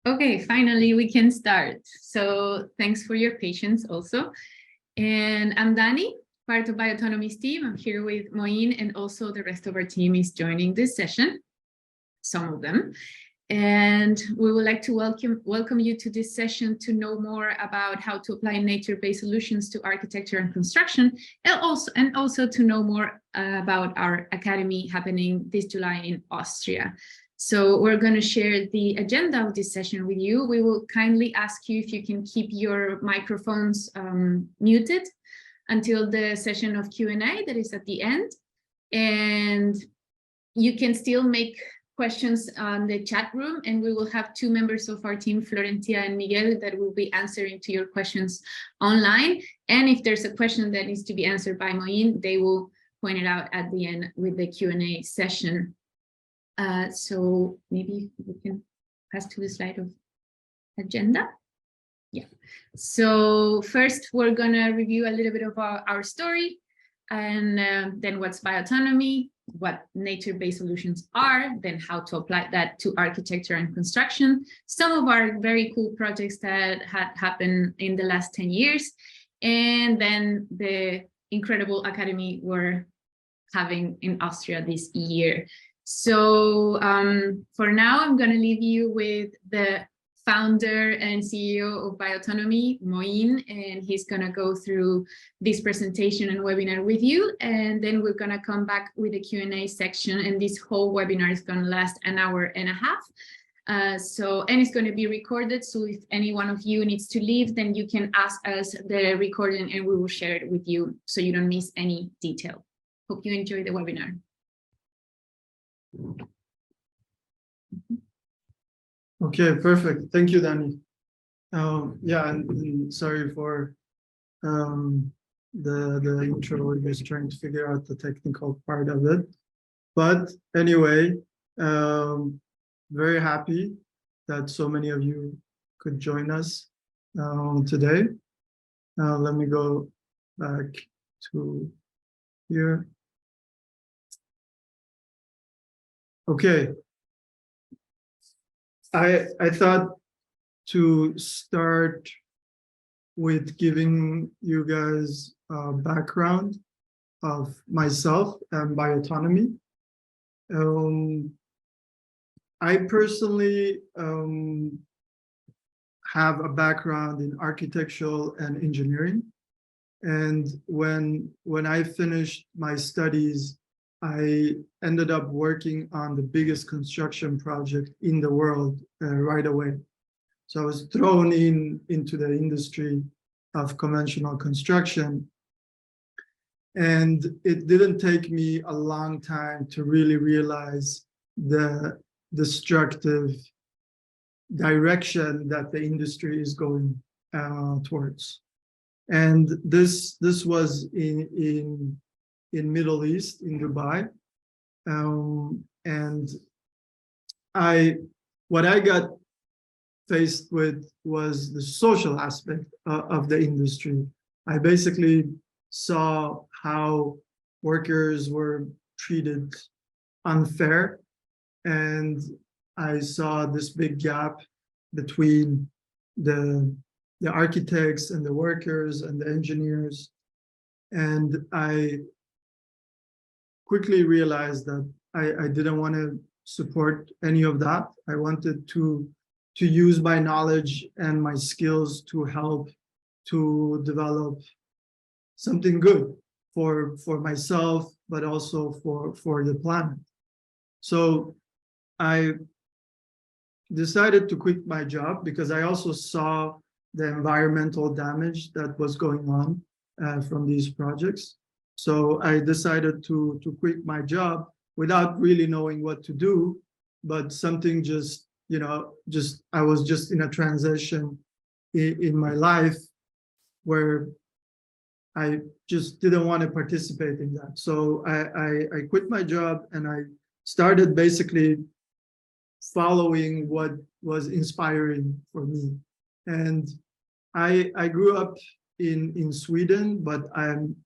Okay, finally we can start. So thanks for your patience also. And I'm Dani, part of Biotonomy's team. I'm here with Moein, and also the rest of our team is joining this session, some of them. And we would like to welcome you to this session to know more about how to apply nature-based solutions to architecture and construction, and also to know more about our academy happening this July in Austria. So we're going to share the agenda of this session with you. We will kindly ask you if you can keep your microphones muted until the session of Q&A that is at the end. And you can still make questions on the chat room, and we will have two members of our team, Florencia and Miguel, that will be answering to your questions online. And if there's a question that needs to be answered by Moein, they will point it out at the end with the Q&A session. So maybe we can pass to the slide of agenda. Yeah. So first, we're gonna review a little bit of our story, and then what's biotonomy, what nature-based solutions are, then how to apply that to architecture and construction, some of our very cool projects that had happened in the last 10 years, and then the incredible academy we're having in Austria this year. So for now, I'm going to leave you with the founder and CEO of Biotonomy, Moein, and he's going to go through this presentation and webinar with you. And then we're going to come back with a Q&A section. And this whole webinar is going to last an hour and a half. And it's going to be recorded. So if any one of you needs to leave, then you can ask us the recording and we will share it with you so you don't miss any detail. Hope you enjoy the webinar. Okay, perfect. Thank you, Dani. Yeah, and sorry for the intro. We're just trying to figure out the technical part of it. But anyway, very happy that so many of you could join us today. Let me go back to here. Okay. I thought to start with giving you guys a background of myself and Biotonomy. I personally have a background in architectural and engineering. And when I finished my studies, I ended up working on the biggest construction project in the world right away. So I was thrown into the industry of conventional construction. And it didn't take me a long time to really realize the destructive direction that the industry is going towards. And this was in Middle East, in Dubai, and what I got faced with was the social aspect of the industry. I basically saw how workers were treated unfair, and I saw this big gap between the architects and the workers and the engineers, and I quickly realized that I didn't want to support any of that. I wanted to use my knowledge and my skills to help to develop something good for myself, but also for the planet. So I decided to quit my job because I also saw the environmental damage that was going on from these projects. So I decided to quit my job without really knowing what to do, but something just, I was just in a transition in my life where I just didn't want to participate in that. So I quit my job and I started basically following what was inspiring for me. And I grew up in Sweden, but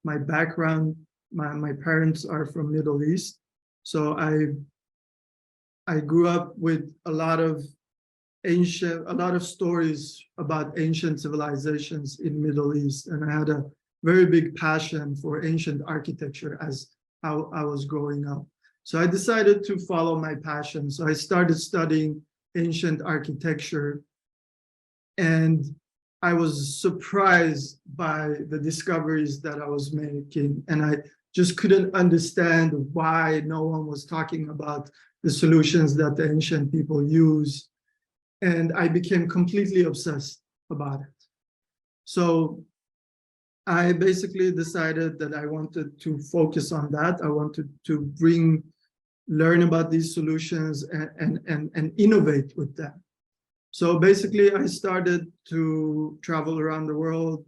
my background, my parents are from Middle East. So I grew up with a lot of a lot of stories about ancient civilizations in Middle East, and I had a very big passion for ancient architecture as how I was growing up. So I decided to follow my passion. So I started studying ancient architecture, and I was surprised by the discoveries that I was making, and I just couldn't understand why no one was talking about the solutions that the ancient people use. And I became completely obsessed about it. So I basically decided that I wanted to focus on that. I wanted to learn about these solutions and innovate with them. So basically, I started to travel around the world,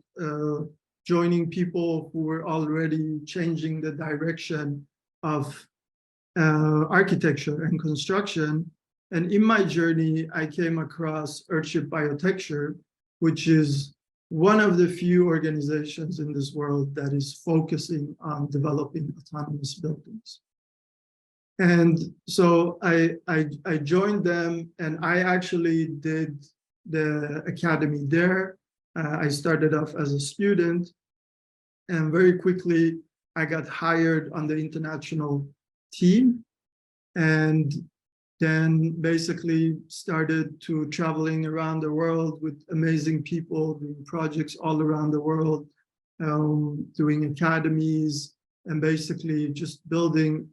joining people who were already changing the direction of architecture and construction. And in my journey, I came across Earthship Biotecture, which is one of the few organizations in this world that is focusing on developing autonomous buildings. And so I joined them, and I actually did the academy there. I started off as a student, and very quickly I got hired on the international team, and then basically started to traveling around the world with amazing people, doing projects all around the world, doing academies, and basically just building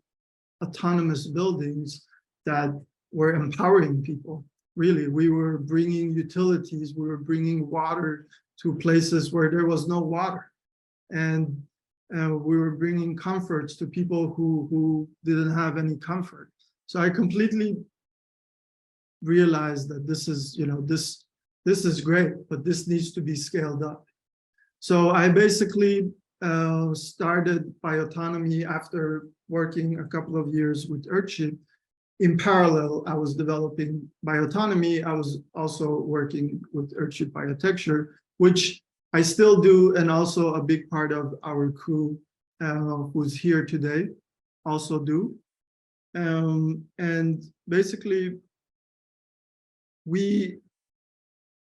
autonomous buildings that were empowering people. Really, we were bringing utilities, we were bringing water to places where there was no water. And we were bringing comforts to people who didn't have any comfort. So I completely realized that this is, this is great, but this needs to be scaled up. So I basically started Biotonomy after working a couple of years with Earthship. In parallel, I was developing Biotonomy. I was also working with Earthship Biotecture, which I still do, and also a big part of our crew who's here today also do. And basically,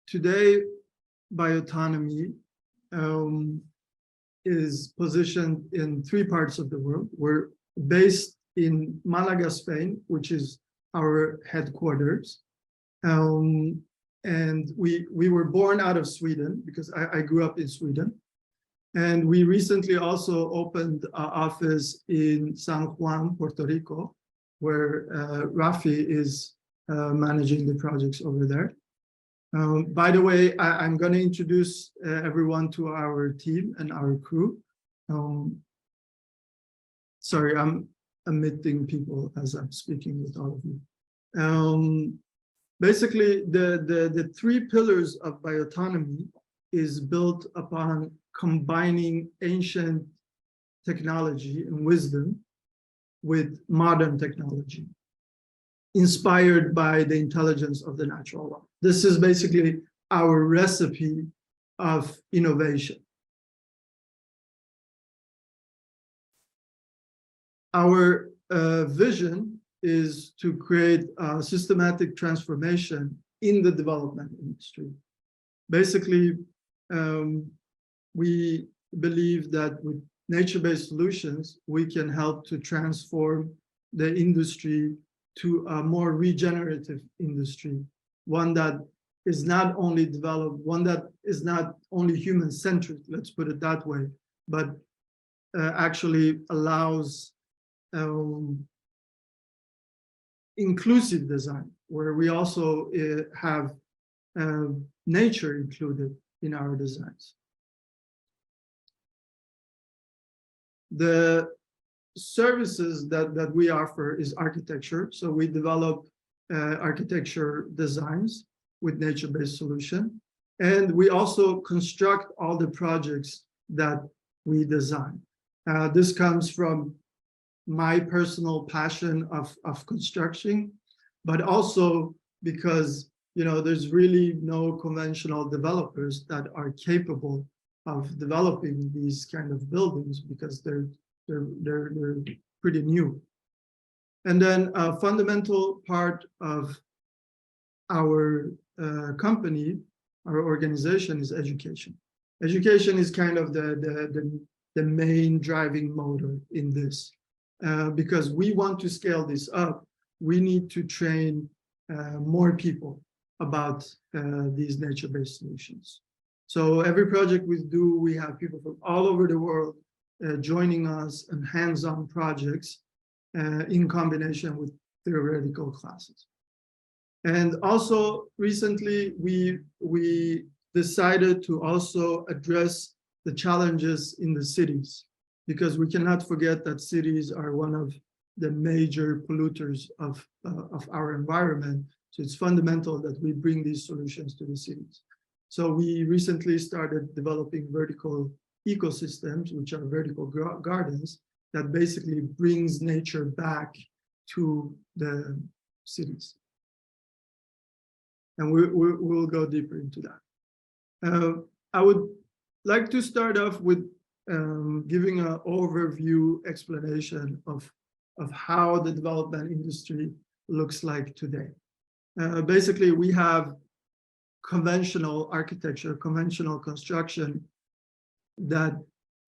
today, Biotonomy is positioned in 3 parts of the world. We're based in Malaga, Spain, which is our headquarters. And we were born out of Sweden, because I grew up in Sweden. And we recently also opened an office in San Juan, Puerto Rico, where Rafi is managing the projects over there. By the way, I'm going to introduce everyone to our team and our crew. Sorry, I'm omitting people as I'm speaking with all of you. Basically, the 3 pillars of Biotonomy is built upon combining ancient technology and wisdom with modern technology, inspired by the intelligence of the natural world. This is basically our recipe of innovation. Our vision is to create a systematic transformation in the development industry. Basically, we believe that with nature-based solutions, we can help to transform the industry to a more regenerative industry, one that is not only developed, one that is not only human-centric, let's put it that way, but actually allows inclusive design, where we also have nature included in our designs. The services that we offer is architecture. So we develop architecture designs with nature-based solution. And we also construct all the projects that we design. This comes from my personal passion of construction, but also because there's really no conventional developers that are capable of developing these kind of buildings, because they're pretty new. And then a fundamental part of our company, our organization is education. Education is kind of the main driving motor in this. Because we want to scale this up, we need to train more people about these nature-based solutions. So every project we do, we have people from all over the world joining us in hands-on projects in combination with theoretical classes. And also recently, we decided to also address the challenges in the cities, because we cannot forget that cities are one of the major polluters of our environment. So it's fundamental that we bring these solutions to the cities. So we recently started developing vertical ecosystems, which are vertical gardens, that basically brings nature back to the cities. And we'll go deeper into that. I would like to start off with giving an overview explanation of how the development industry looks like today. Basically, we have conventional architecture, conventional construction that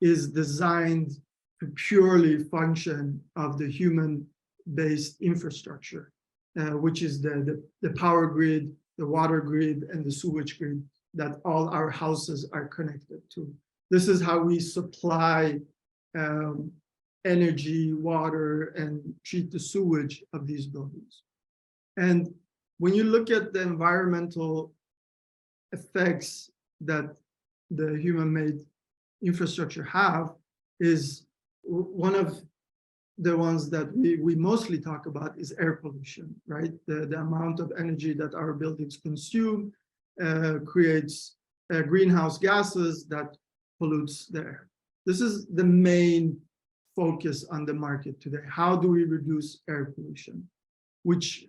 is designed to purely function of the human-based infrastructure, which is the power grid, the water grid, and the sewage grid that all our houses are connected to. This is how we supply energy, water, and treat the sewage of these buildings. And when you look at the environmental effects that the human-made infrastructure have, is one of the ones that we mostly talk about is air pollution, right? The amount of energy that our buildings consume creates greenhouse gases that pollutes the air. This is the main focus on the market today. How do we reduce air pollution, which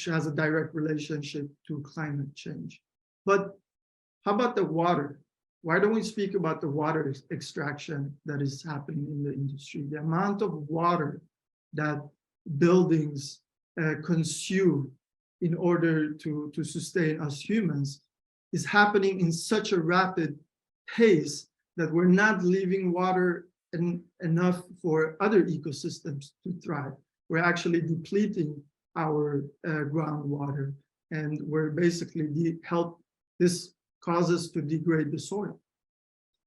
has a direct relationship to climate change? But how about the water? Why don't we speak about the water extraction that is happening in the industry? The amount of water that buildings consume in order to sustain us humans is happening in such a rapid pace that we're not leaving water enough for other ecosystems to thrive. We're actually depleting our groundwater, and we're basically this causes to degrade the soil.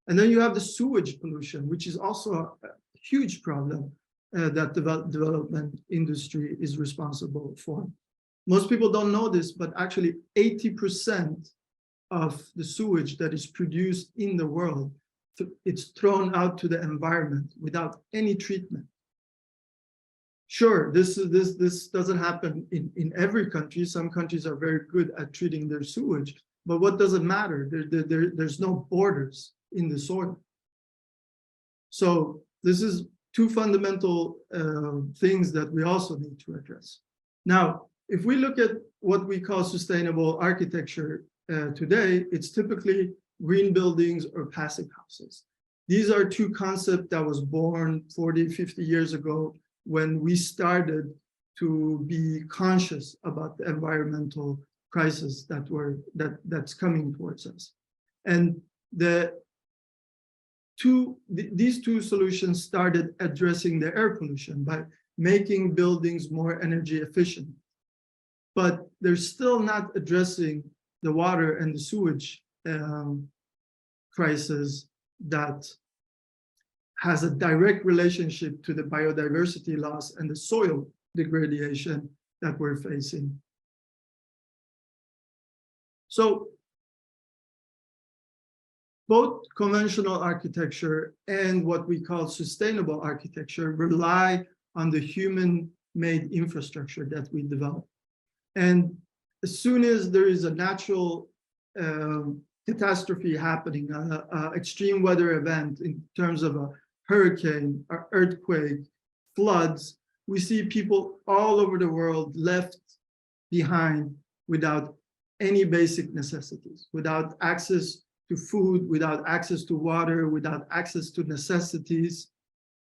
And then you have the sewage pollution, which is also a huge problem that the development industry is responsible for. Most people don't know this, but actually 80% of the sewage that is produced in the world, it's thrown out to the environment without any treatment. Sure, this doesn't happen in every country. Some countries are very good at treating their sewage, but what does it matter? There's no borders in the soil. So this is two fundamental things that we also need to address. Now, if we look at what we call sustainable architecture today, it's typically green buildings or passive houses. These are two concepts that was born 40, 50 years ago when we started to be conscious about the environmental crisis that's coming towards us. And these two solutions started addressing the air pollution by making buildings more energy efficient. But they're still not addressing the water and the sewage crisis that has a direct relationship to the biodiversity loss and the soil degradation that we're facing. So both conventional architecture and what we call sustainable architecture rely on the human-made infrastructure that we develop. And as soon as there is a natural catastrophe happening, extreme weather event in terms of a hurricane, or earthquake, floods, we see people all over the world left behind without any basic necessities, without access to food, without access to water, without access to necessities.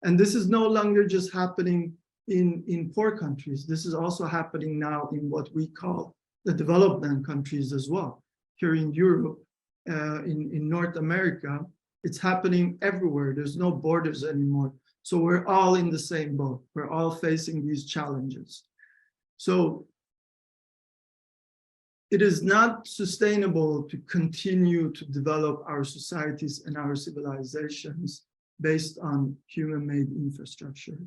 And this is no longer just happening in poor countries. This is also happening now in what we call the development countries as well. Here in Europe, in North America, it's happening everywhere. There's no borders anymore. So we're all in the same boat. We're all facing these challenges. So it is not sustainable to continue to develop our societies and our civilizations based on human-made infrastructure.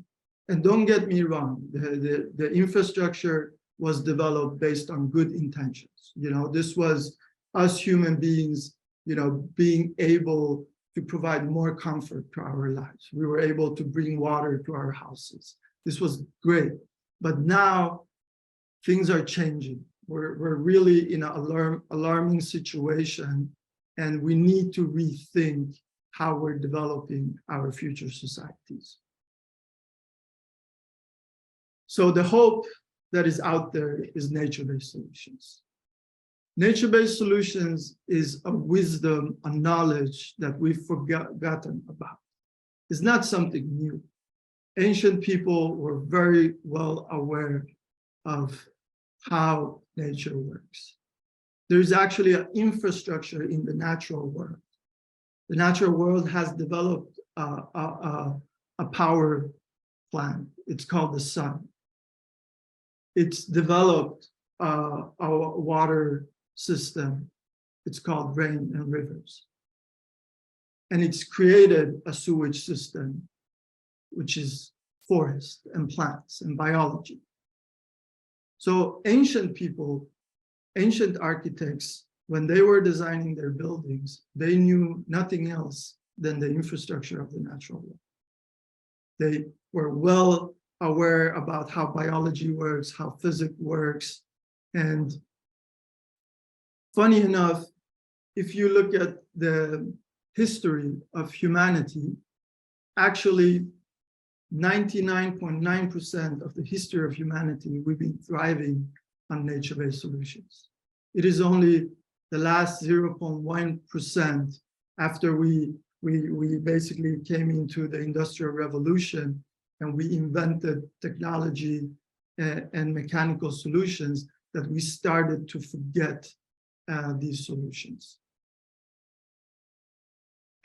And don't get me wrong, the infrastructure was developed based on good intentions. You know, this was us human beings, you know, being able to provide more comfort to our lives. We were able to bring water to our houses. This was great. But now things are changing. We're really in an alarming situation, and we need to rethink how we're developing our future societies. So the hope that is out there is nature-based solutions. Nature-based solutions is a wisdom, a knowledge that we've forgotten about. It's not something new. Ancient people were very well aware of how nature works. There's actually an infrastructure in the natural world. The natural world has developed a power plant. It's called the sun. It's developed a water system. It's called rain and rivers. And it's created a sewage system, which is forest and plants and biology. So ancient people, ancient architects, when they were designing their buildings, they knew nothing else than the infrastructure of the natural world. They were well aware about how biology works, how physics works. And funny enough, if you look at the history of humanity, actually 99.9% of the history of humanity, we've been thriving on nature-based solutions. It is only the last 0.1% after we basically came into the Industrial Revolution and we invented technology and mechanical solutions that we started to forget these solutions.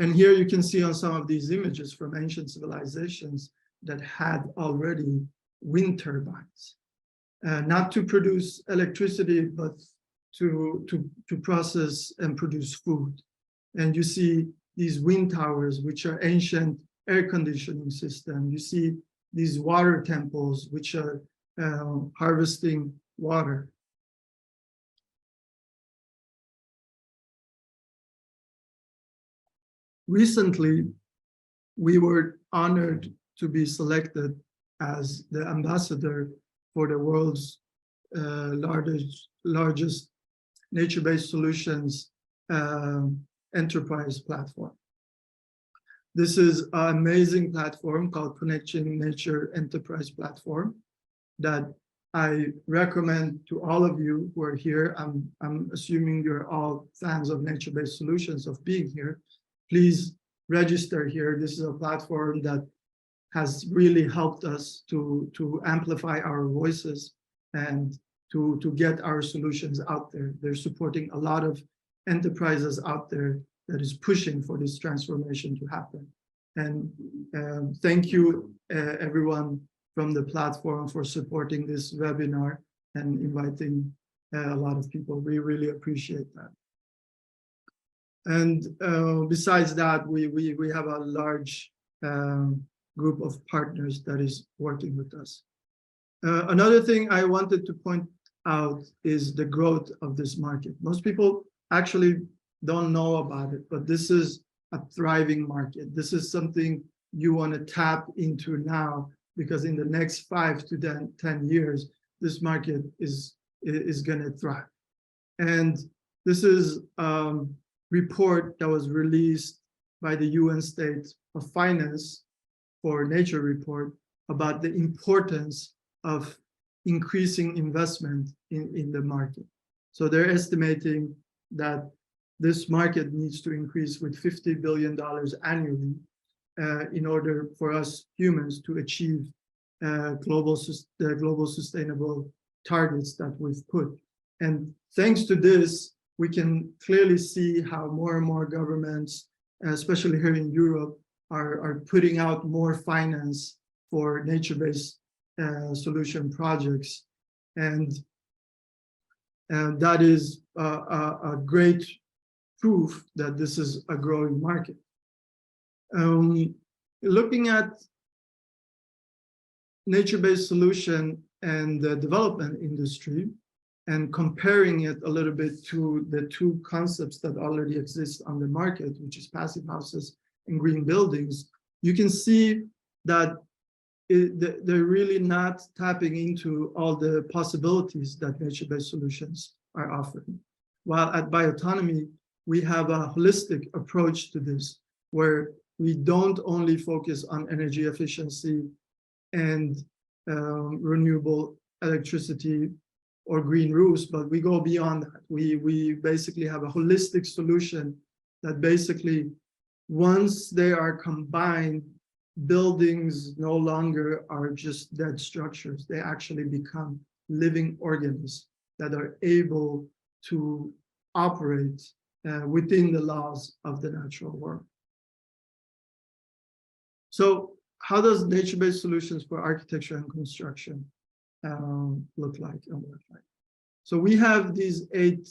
And here you can see on some of these images from ancient civilizations that had already wind turbines, not to produce electricity, but to process and produce food. And you see these wind towers, which are ancient air conditioning systems. You see these water temples, which are harvesting water. Recently, we were honored to be selected as the ambassador for the world's largest nature-based solutions enterprise platform. This is an amazing platform called Connecting Nature Enterprise Platform that I recommend to all of you who are here. I'm assuming you're all fans of nature-based solutions, of being here. Please register here. This is a platform that has really helped us to amplify our voices and to get our solutions out there. They're supporting a lot of enterprises out there that is pushing for this transformation to happen. And thank you, everyone from the platform, for supporting this webinar and inviting a lot of people. We really appreciate that. And besides that, we have a large group of partners that is working with us. Another thing I wanted to point out is the growth of this market. Most people actually don't know about it, but this is a thriving market. This is something you want to tap into now, because in the next 5 to 10 years, this market is going to thrive. And this is report that was released by the UN State of Finance for Nature report about the importance of increasing investment in the market. So they're estimating that this market needs to increase with $50 billion annually in order for us humans to achieve the global sustainable targets that we've put. And thanks to this, we can clearly see how more and more governments, especially here in Europe, are putting out more finance for nature-based solution projects. And that is a great proof that this is a growing market. Looking at nature-based solution and the development industry and comparing it a little bit to the two concepts that already exist on the market, which is passive houses and green buildings, you can see that they're really not tapping into all the possibilities that nature-based solutions are offering. While at Biotonomy, we have a holistic approach to this, where we don't only focus on energy efficiency and renewable electricity or green roofs, but we go beyond that. We basically have a holistic solution that basically, once they are combined, buildings no longer are just dead structures. They actually become living organisms that are able to operate within the laws of the natural world. So how does nature-based solutions for architecture and construction look like and work like? So we have these 8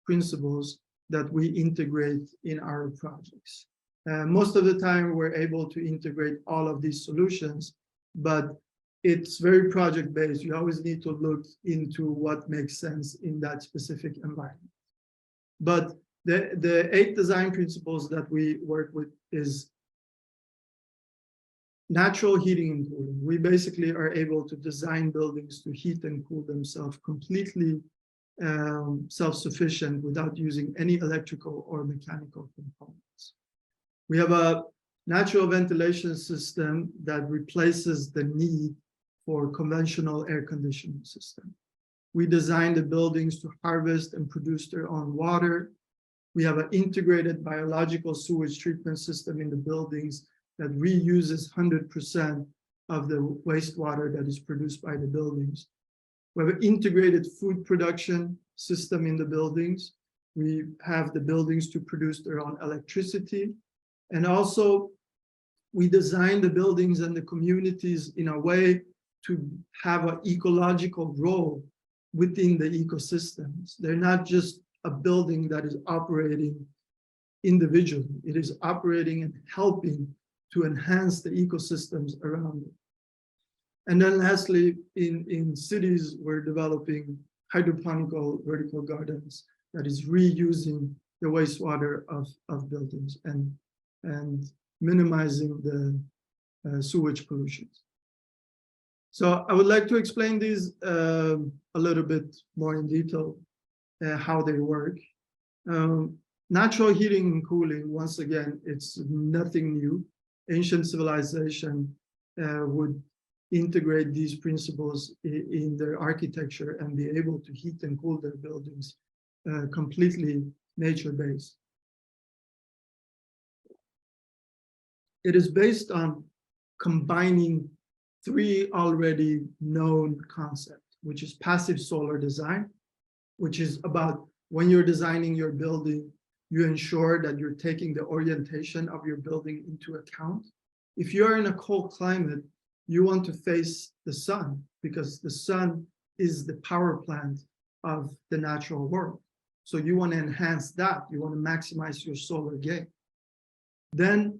principles that we integrate in our projects. Most of the time, we're able to integrate all of these solutions, but it's very project-based. You always need to look into what makes sense in that specific environment. But the 8 design principles that we work with is natural heating and cooling. We basically are able to design buildings to heat and cool themselves completely self-sufficient without using any electrical or mechanical components. We have a natural ventilation system that replaces the need for conventional air conditioning system. We design the buildings to harvest and produce their own water. We have an integrated biological sewage treatment system in the buildings that reuses 100% of the wastewater that is produced by the buildings. We have an integrated food production system in the buildings. We have the buildings to produce their own electricity. And also, we design the buildings and the communities in a way to have an ecological role within the ecosystems. They're not just a building that is operating individually. It is operating and helping to enhance the ecosystems around it. And then lastly, in cities, we're developing hydroponical vertical gardens that is reusing the wastewater of buildings and minimizing the sewage pollution. So I would like to explain these a little bit more in detail, how they work. Natural heating and cooling, once again, it's nothing new. Ancient civilization would integrate these principles in their architecture and be able to heat and cool their buildings completely nature-based. It is based on combining 3 already known concepts, which is passive solar design, which is about when you're designing your building, you ensure that you're taking the orientation of your building into account. If you're in a cold climate, you want to face the sun because the sun is the power plant of the natural world. So you want to enhance that. You want to maximize your solar gain. Then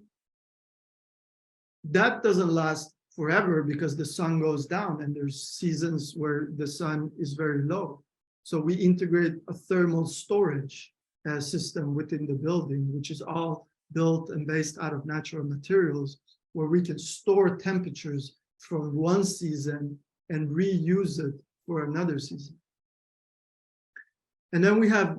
that doesn't last forever because the sun goes down and there's seasons where the sun is very low. So we integrate a thermal storage system within the building, which is all built and based out of natural materials, where we can store temperatures from one season and reuse it for another season. And then we have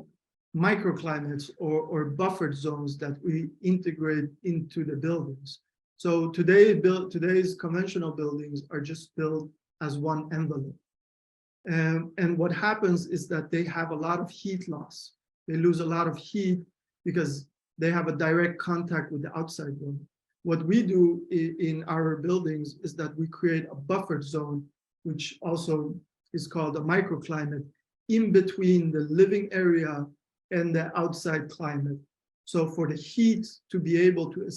microclimates or buffered zones that we integrate into the buildings. So today's conventional buildings are just built as one envelope. And what happens is that they have a lot of heat loss. They lose a lot of heat because they have a direct contact with the outside world. What we do in our buildings is that we create a buffered zone, which also is called a microclimate, in between the living area and the outside climate. So for the heat to be able to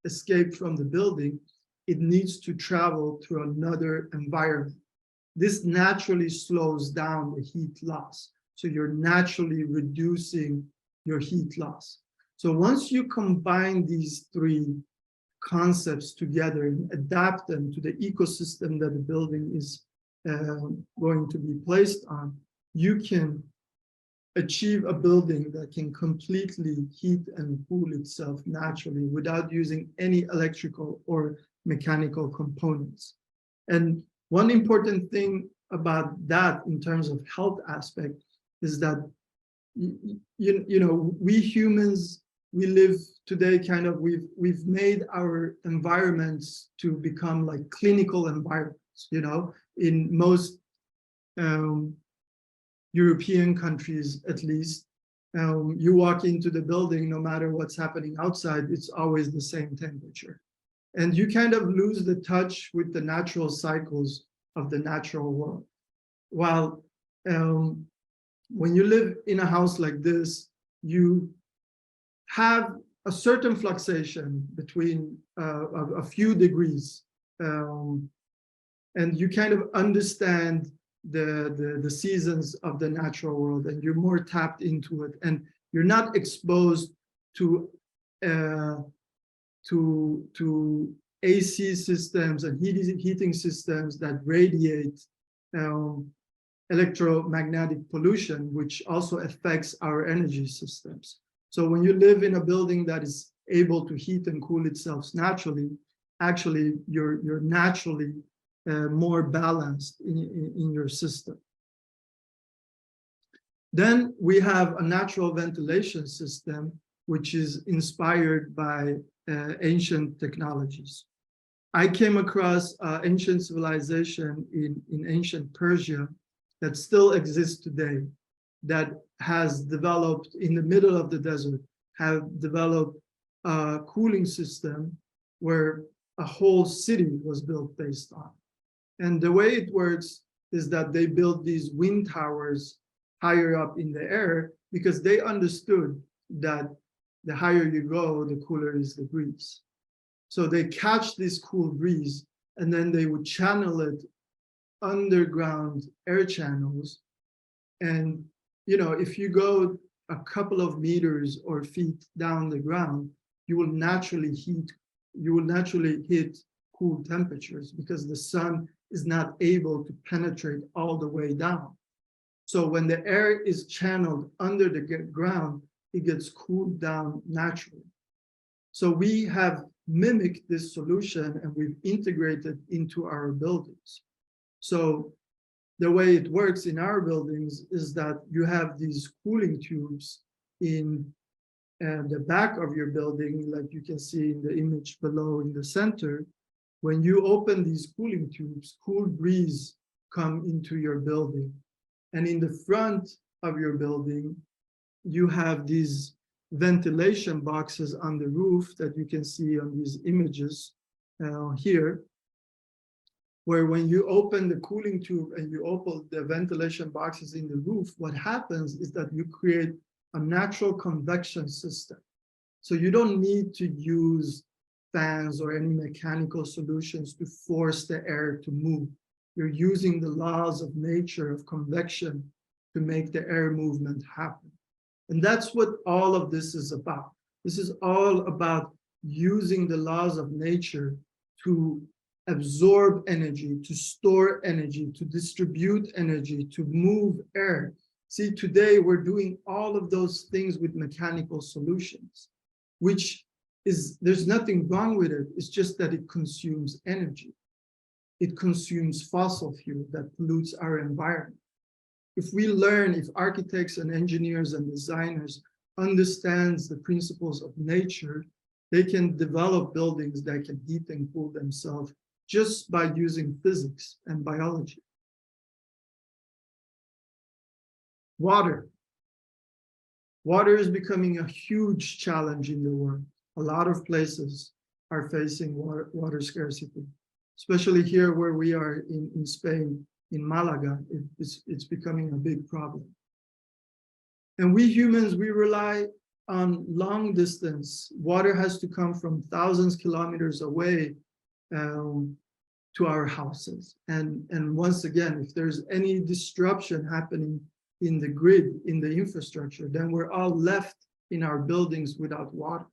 escape from the building, it needs to travel through another environment. This naturally slows down the heat loss. So you're naturally reducing your heat loss. So once you combine these three concepts together and adapt them to the ecosystem that the building is going to be placed on, you can achieve a building that can completely heat and cool itself naturally without using any electrical or mechanical components. And one important thing about that in terms of health aspect is that you know, we humans, we live today kind of, we've made our environments to become like clinical environments, you know, in most European countries, at least. You walk into the building, no matter what's happening outside, it's always the same temperature. And you kind of lose the touch with the natural cycles of the natural world. While when you live in a house like this, you have a certain fluctuation between a few degrees. And you kind of understand the seasons of the natural world, and you're more tapped into it, and you're not exposed to AC systems and heating systems that radiate electromagnetic pollution, which also affects our energy systems. So when you live in a building that is able to heat and cool itself naturally, actually you're naturally more balanced in your system. Then we have a natural ventilation system, which is inspired by ancient technologies. I came across ancient civilization in ancient Persia that still exists today, that has developed in the middle of the desert, have developed a cooling system where a whole city was built based on. And the way it works is that they built these wind towers higher up in the air because they understood that the higher you go, the cooler is the breeze. So they catch this cool breeze and then they would channel it underground air channels. And, you know, if you go a couple of meters or feet down the ground, you will naturally hit cool temperatures because the sun is not able to penetrate all the way down. So when the air is channeled under the ground, it gets cooled down naturally. So we have mimicked this solution and we've integrated into our buildings. So the way it works in our buildings is that you have these cooling tubes in the back of your building, like you can see in the image below in the center. When you open these cooling tubes, cool breeze come into your building. And in the front of your building, you have these ventilation boxes on the roof that you can see on these images here, where when you open the cooling tube and you open the ventilation boxes in the roof, what happens is that you create a natural convection system. So you don't need to use fans or any mechanical solutions to force the air to move. You're using the laws of nature of convection to make the air movement happen. And that's what all of this is about. This is all about using the laws of nature to absorb energy, to store energy, to distribute energy, to move air. See, today we're doing all of those things with mechanical solutions, which is, there's nothing wrong with it. It's just that it consumes energy. It consumes fossil fuel that pollutes our environment. If we learn, if architects and engineers and designers understands the principles of nature, they can develop buildings that can heat and cool themselves just by using physics and biology. Water. Water is becoming a huge challenge in the world. A lot of places are facing water scarcity, especially here where we are in Spain, in Malaga. It's becoming a big problem. And we humans, we rely on long distance. Water has to come from thousands of kilometers away to our houses. And once again, if there's any disruption happening in the grid, in the infrastructure, then we're all left in our buildings without water.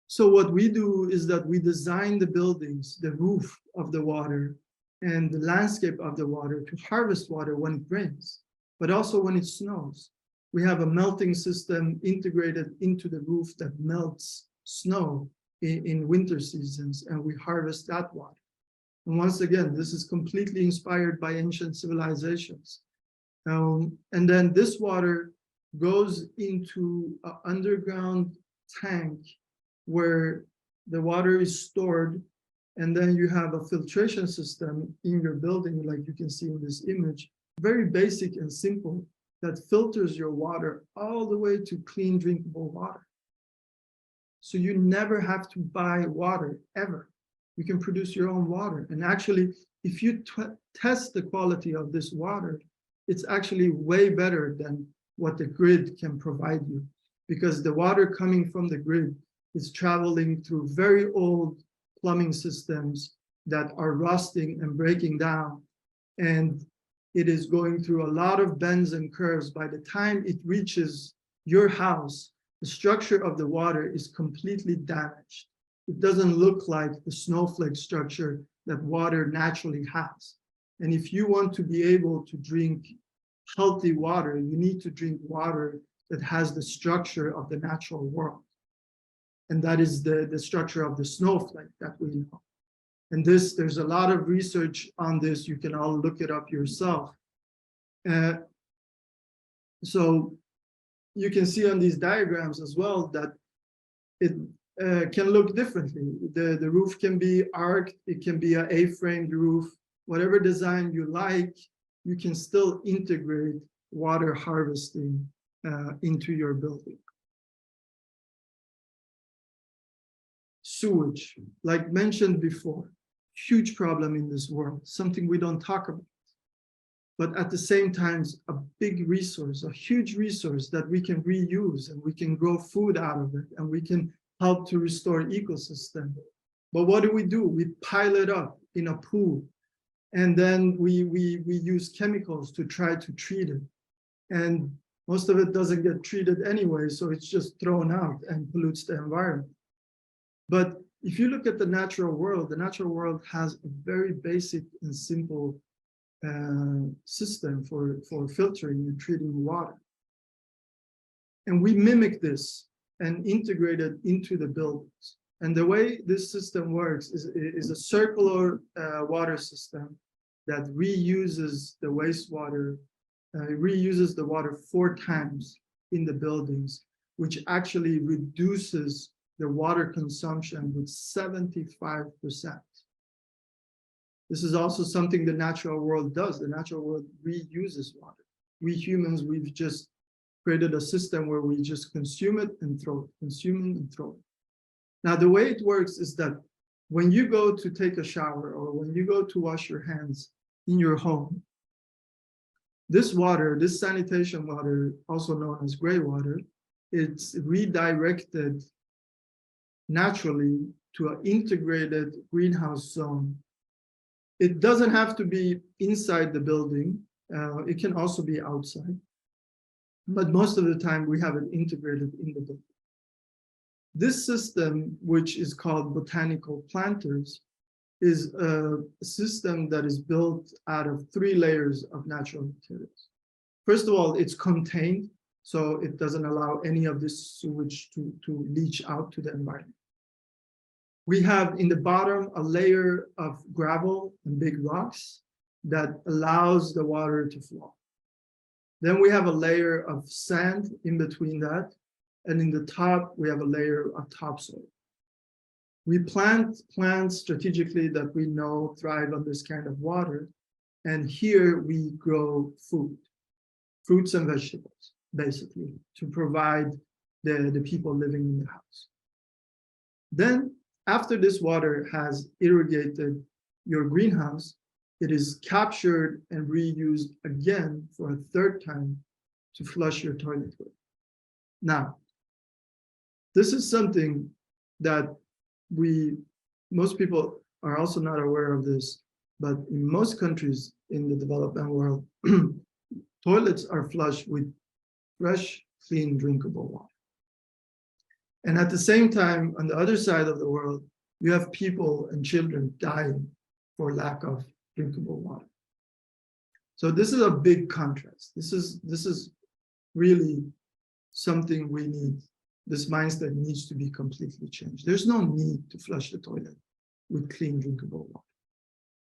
So what we do is that we design the buildings, the roof of the water, and the landscape of the water to harvest water when it rains, but also when it snows. We have a melting system integrated into the roof that melts snow in winter seasons, and we harvest that water. And once again, this is completely inspired by ancient civilizations. And then this water goes into an underground tank where the water is stored, and then you have a filtration system in your building, like you can see in this image, very basic and simple, that filters your water all the way to clean, drinkable water. So you never have to buy water, ever. You can produce your own water. And actually, if you test the quality of this water, it's actually way better than what the grid can provide you, because the water coming from the grid is traveling through very old plumbing systems that are rusting and breaking down. And it is going through a lot of bends and curves. By the time it reaches your house, the structure of the water is completely damaged. It doesn't look like the snowflake structure that water naturally has. And if you want to be able to drink healthy water, you need to drink water that has the structure of the natural world. And that is the structure of the snowflake that we know. And there's a lot of research on this. You can all look it up yourself. So you can see on these diagrams as well that it can look differently. The roof can be arched, it can be an A-framed roof, whatever design you like, you can still integrate water harvesting into your building. Sewage, like mentioned before, huge problem in this world, something we don't talk about. But at the same time, a big resource, a huge resource that we can reuse, and we can grow food out of it, and we can help to restore ecosystem. But what do? We pile it up in a pool, and then we use chemicals to try to treat it. And most of it doesn't get treated anyway, so it's just thrown out and pollutes the environment. But if you look at the natural world has a very basic and simple system for filtering and treating water. And we mimic this and integrate it into the buildings. And the way this system works is a circular water system that reuses the wastewater, reuses the water 4 times in the buildings, which actually reduces the water consumption with 75%. This is also something the natural world does. The natural world reuses water. We humans, we've just created a system where we just consume it and throw it, consume it and throw it. Now, the way it works is that when you go to take a shower or when you go to wash your hands in your home, this water, this sanitation water, also known as gray water, it's redirected naturally to an integrated greenhouse zone. It doesn't have to be inside the building. It can also be outside. But most of the time, we have it integrated in the building. This system, which is called botanical planters, is a system that is built out of 3 layers of natural materials. First of all, it's contained, so it doesn't allow any of this sewage to leach out to the environment. We have in the bottom a layer of gravel and big rocks that allows the water to flow. Then we have a layer of sand in between that. And in the top, we have a layer of topsoil. We plant plants strategically that we know thrive on this kind of water. And here we grow food, fruits and vegetables, basically, to provide the people living in the house. Then, after this water has irrigated your greenhouse, it is captured and reused again for a 3rd time to flush your toilet with. Now, this is something that most people are also not aware of this, but in most countries in the developing world, toilets are flushed with fresh, clean, drinkable water. And at the same time, on the other side of the world, you have people and children dying for lack of drinkable water. So this is a big contrast. This is really something we need. This mindset needs to be completely changed. There's no need to flush the toilet with clean, drinkable water.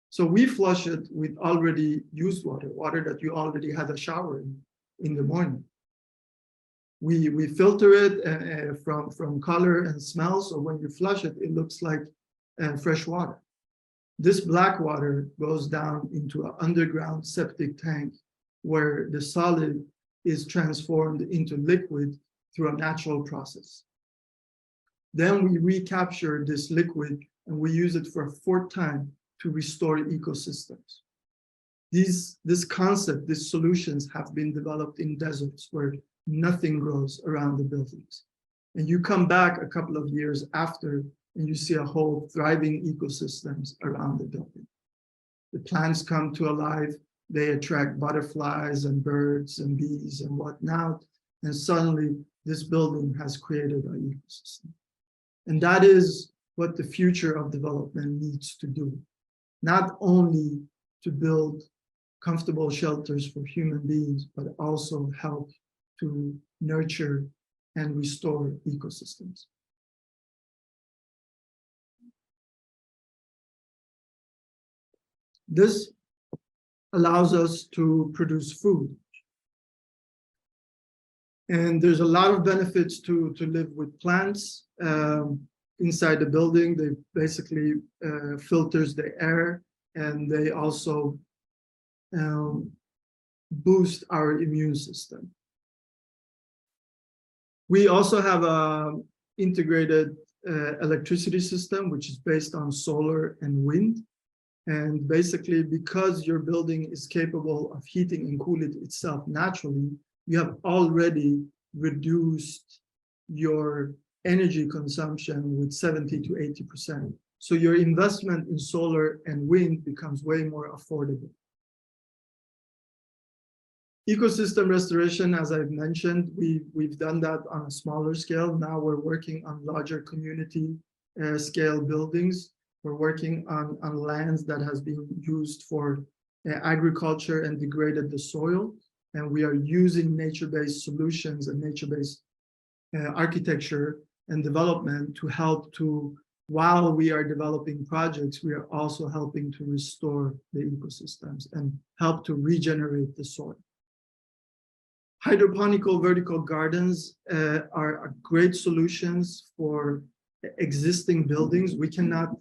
So we flush it with already used water, water that you already had a shower in the morning. We filter it from color and smell, so when you flush it, it looks like fresh water. This black water goes down into an underground septic tank where the solid is transformed into liquid through a natural process. Then we recapture this liquid and we use it for a fourth time to restore ecosystems. This concept, these solutions have been developed in deserts where nothing grows around the buildings. And you come back a couple of years after and you see a whole thriving ecosystems around the building. The plants come to alive, they attract butterflies and birds and bees and whatnot, and suddenly this building has created an ecosystem. And that is what the future of development needs to do. Not only to build comfortable shelters for human beings, but also help to nurture and restore ecosystems. This allows us to produce food. And there's a lot of benefits to live with plants inside the building. They basically filters the air, and they also boost our immune system. We also have an integrated electricity system, which is based on solar and wind. And basically, because your building is capable of heating and cooling itself naturally, you have already reduced your energy consumption with 70 to 80%. So your investment in solar and wind becomes way more affordable. Ecosystem restoration, as I've mentioned, we've done that on a smaller scale. Now we're working on larger community scale buildings. We're working on lands that has been used for agriculture and degraded the soil. And we are using nature-based solutions and nature-based architecture and development to help to, while we are developing projects, we are also helping to restore the ecosystems and help to regenerate the soil. Hydroponical vertical gardens are great solutions for existing buildings. We cannot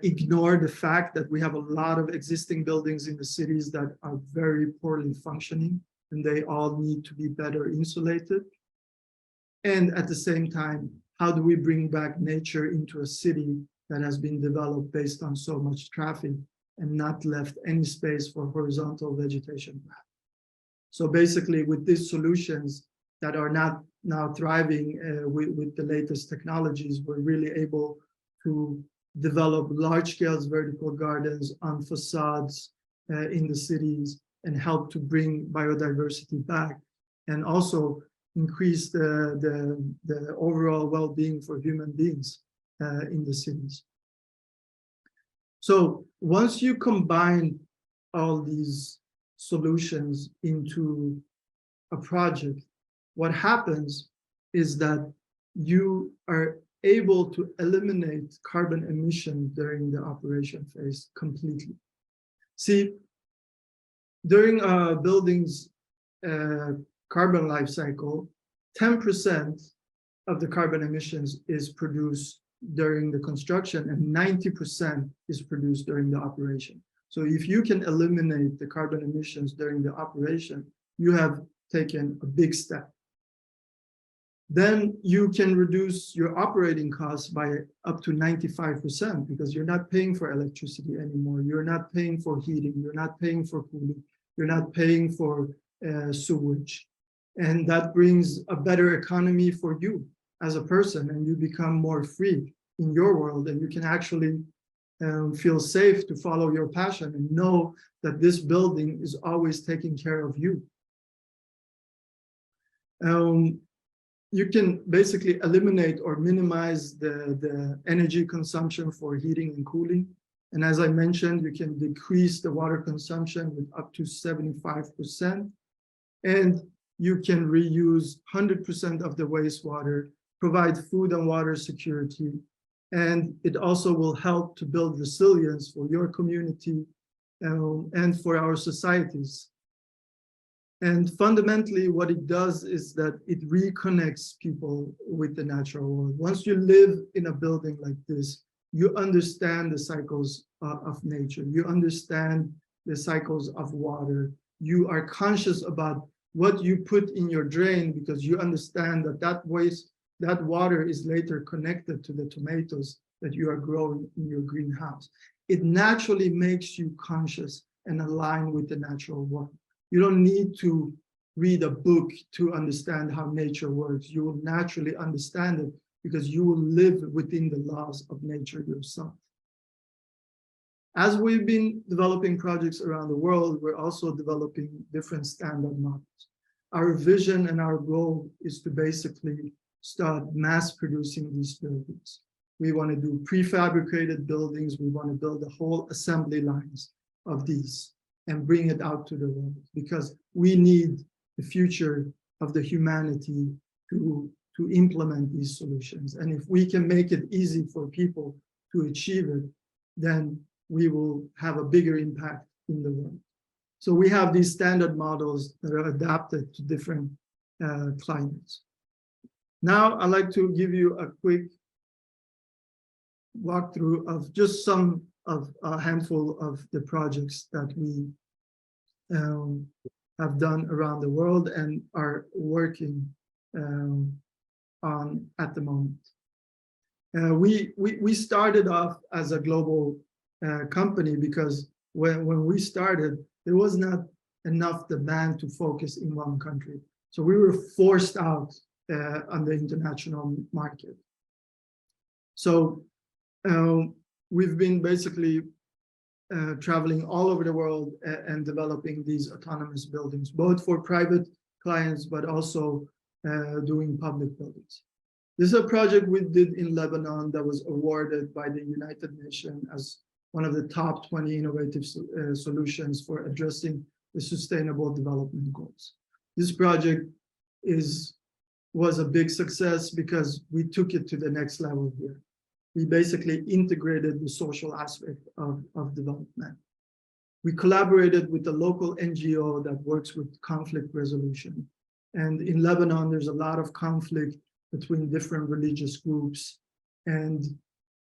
ignore the fact that we have a lot of existing buildings in the cities that are very poorly functioning, and they all need to be better insulated. And at the same time, how do we bring back nature into a city that has been developed based on so much traffic and not left any space for horizontal vegetation? So basically, with these solutions that are not now thriving with the latest technologies, we're really able to develop large-scale vertical gardens on facades in the cities and help to bring biodiversity back, and also increase the overall well-being for human beings in the cities. So once you combine all these solutions into a project, what happens is that you are able to eliminate carbon emission during the operation phase completely. See, during a building's carbon life cycle, 10% of the carbon emissions is produced during the construction and 90% is produced during the operation. So if you can eliminate the carbon emissions during the operation, you have taken a big step. Then you can reduce your operating costs by up to 95% because you're not paying for electricity anymore. You're not paying for heating. You're not paying for cooling. You're not paying for sewage. And that brings a better economy for you as a person, and you become more free in your world, and you can actually feel safe to follow your passion and know that this building is always taking care of you. You can basically eliminate or minimize the energy consumption for heating and cooling. And as I mentioned, you can decrease the water consumption with up to 75%. And you can reuse 100% of the wastewater, provide food and water security. And it also will help to build resilience for your community and for our societies. And fundamentally, what it does is that it reconnects people with the natural world. Once you live in a building like this, you understand the cycles of nature. You understand the cycles of water. You are conscious about what you put in your drain, because you understand that that water is later connected to the tomatoes that you are growing in your greenhouse. It naturally makes you conscious and aligned with the natural world. You don't need to read a book to understand how nature works. You will naturally understand it because you will live within the laws of nature yourself. As we've been developing projects around the world, we're also developing different standard models. Our vision and our goal is to basically start mass producing these buildings. We want to do prefabricated buildings. We want to build the whole assembly lines of these and bring it out to the world, because we need the future of the humanity to implement these solutions. And if we can make it easy for people to achieve it, then we will have a bigger impact in the world. So we have these standard models that are adapted to different climates. Now, I'd like to give you a quick walkthrough of just some of a handful of the projects that we have done around the world and are working on at the moment. We started off as a global company because when we started, there was not enough demand to focus in one country. So we were forced out on the international market. So we've been basically traveling all over the world and developing these autonomous buildings, both for private clients, but also doing public buildings. This is a project we did in Lebanon that was awarded by the United Nations as one of the top 20 innovative solutions for addressing the Sustainable Development Goals. This project was a big success because we took it to the next level here. We basically integrated the social aspect of development. We collaborated with a local NGO that works with conflict resolution. And in Lebanon, there's a lot of conflict between different religious groups. And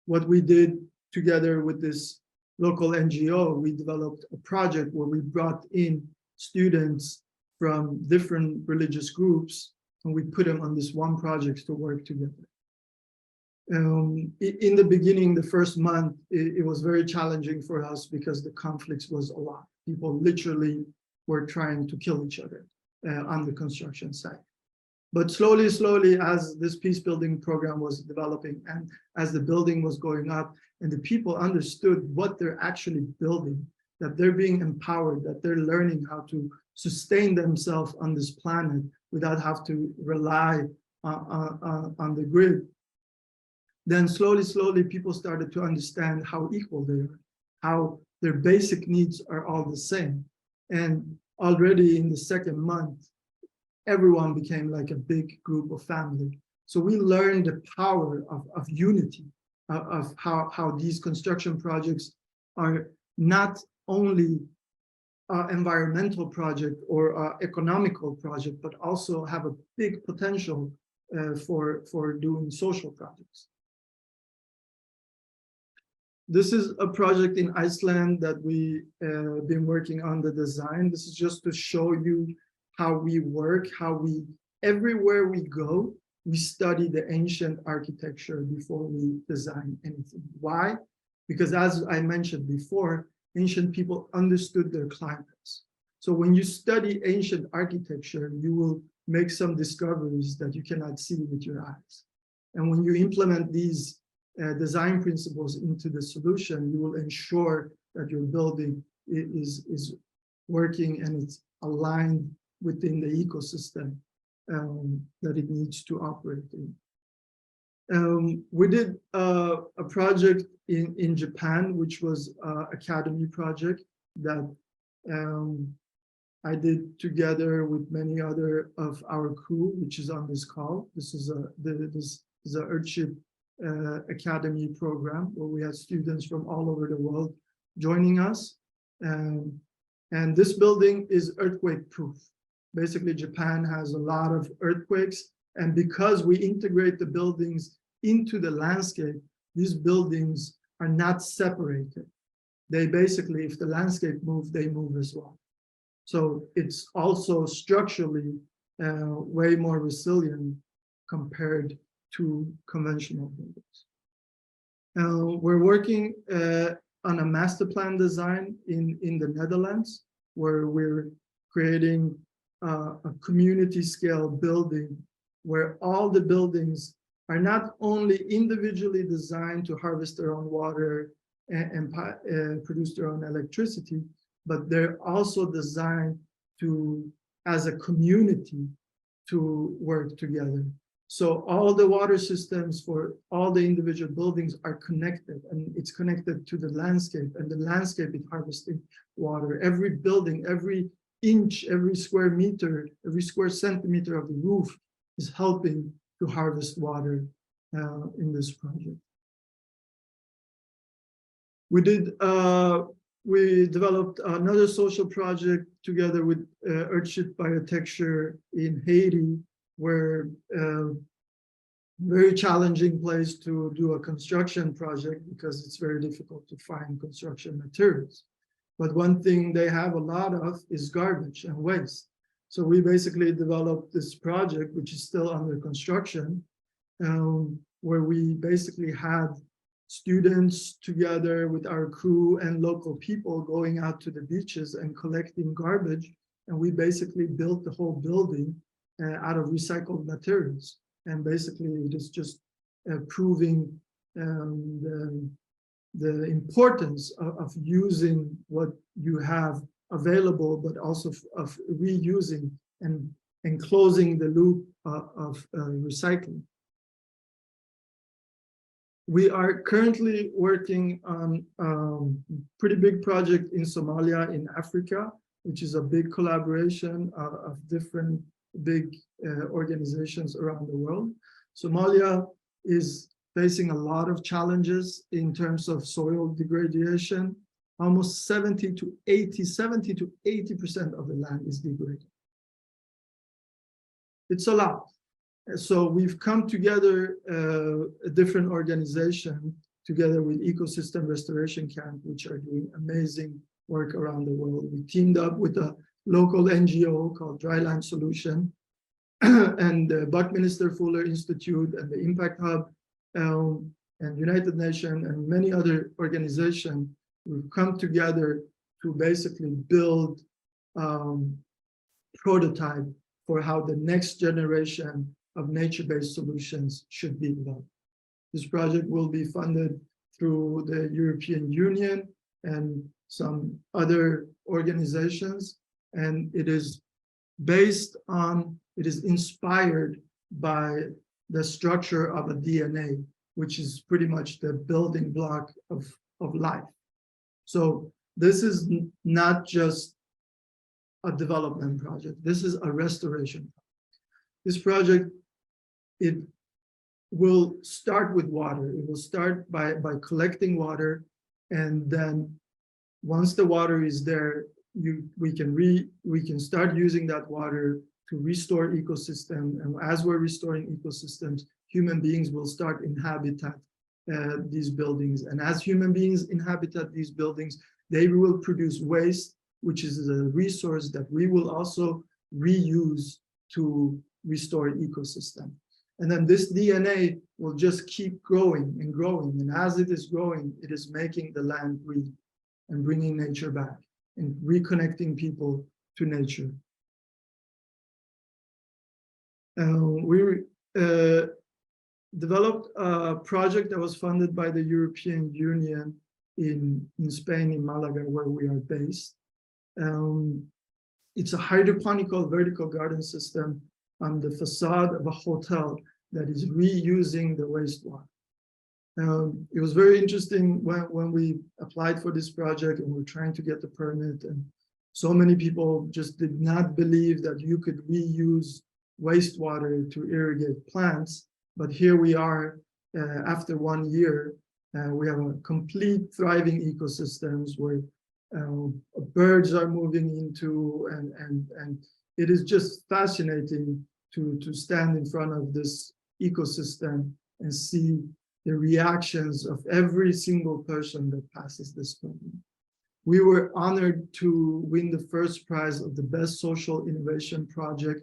what we did together with this local NGO, we developed a project where we brought in students from different religious groups, and we put them on this one project to work together. In the beginning, the first month, it was very challenging for us because the conflicts was a lot. People literally were trying to kill each other on the construction site. But slowly, as this peace building program was developing and as the building was going up and the people understood what they're actually building, that they're being empowered, that they're learning how to sustain themselves on this planet without having to rely on the grid, then slowly people started to understand how equal they are, how their basic needs are all the same. And already in the second month, everyone became like a big group of family. So we learned the power of unity, of how these construction projects are not only an environmental project or economical project, but also have a big potential for doing social projects. This is a project in Iceland that we been working on the design. This is just to show you how we work, everywhere we go, we study the ancient architecture before we design anything. Why? Because as I mentioned before, ancient people understood their climates. So when you study ancient architecture, you will make some discoveries that you cannot see with your eyes. And when you implement these design principles into the solution, you will ensure that your building is working and it's aligned within the ecosystem that it needs to operate in. We did a project in Japan, which was an academy project that I did together with many other of our crew, which is on this call. This is a Earthship Academy program where we had students from all over the world joining us. And this building is earthquake proof. Basically, Japan has a lot of earthquakes. And because we integrate the buildings into the landscape, these buildings are not separated. They basically, if the landscape moves, they move as well. So it's also structurally way more resilient compared to conventional buildings. We're working on a master plan design in the Netherlands, where we're creating a community scale building where all the buildings are not only individually designed to harvest their own water and produce their own electricity, but they're also designed to, as a community, to work together. So all the water systems for all the individual buildings are connected, and it's connected to the landscape, and the landscape is harvesting water. Every building, every inch, every square meter, every square centimeter of the roof is helping to harvest water in this project. We developed another social project together with Earthship Biotexture in Haiti, where very challenging place to do a construction project because it's very difficult to find construction materials. But one thing they have a lot of is garbage and waste. So we basically developed this project, which is still under construction, where we basically had students together with our crew and local people going out to the beaches and collecting garbage. And we basically built the whole building out of recycled materials. And basically it is just proving the importance of using what you have available, but also of reusing and closing the loop of recycling. We are currently working on a pretty big project in Somalia in Africa, which is a big collaboration of different big organizations around the world. Somalia is facing a lot of challenges in terms of soil degradation. Almost 70 to 80% of the land is degraded. It's a lot. So we've come together, a different organization, together with Ecosystem Restoration Camp, which are doing amazing work around the world. We teamed up with a local NGO called Dryland Solution, and the Buckminster Fuller Institute and the Impact Hub, and United Nations and many other organizations. We've come together to basically build prototype for how the next generation of nature-based solutions should be developed. This project will be funded through the European Union and some other organizations, and it is based on, it is inspired by the structure of a DNA, which is pretty much the building block of life. So this is not just a development project, this is a restoration project. This project, it will start with water. It will start by collecting water, and then once the water is there, we can start using that water to restore ecosystem. And as we're restoring ecosystems, human beings will start inhabit these buildings. And as human beings inhabit these buildings, they will produce waste, which is a resource that we will also reuse to restore ecosystem. And then this DNA will just keep growing and growing. And as it is growing, it is making the land breathe and bringing nature back and reconnecting people to nature. We developed a project that was funded by the European Union in Spain, in Malaga, where we are based. It's a hydroponical vertical garden system on the facade of a hotel that is reusing the wastewater. It was very interesting when we applied for this project and we're trying to get the permit, and so many people just did not believe that you could reuse wastewater to irrigate plants. But here we are, after 1 year, we have a complete thriving ecosystems where birds are moving into, and it is just fascinating to stand in front of this ecosystem and see the reactions of every single person that passes this building. We were honored to win the first prize of the Best Social Innovation Project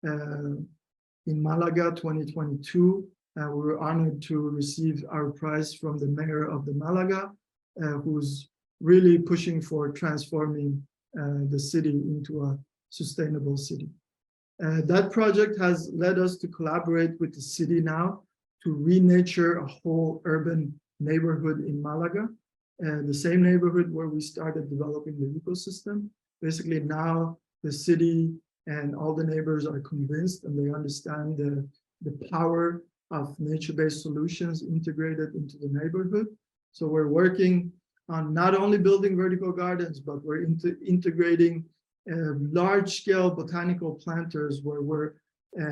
in Malaga 2022. We were honored to receive our prize from the mayor of the Malaga, who's really pushing for transforming the city into a sustainable city. That project has led us to collaborate with the city now to renature a whole urban neighborhood in Malaga, the same neighborhood where we started developing the ecosystem. Basically now the city and all the neighbors are convinced and they understand the power of nature-based solutions integrated into the neighborhood. So we're working on not only building vertical gardens, but we're integrating large-scale botanical planters where we're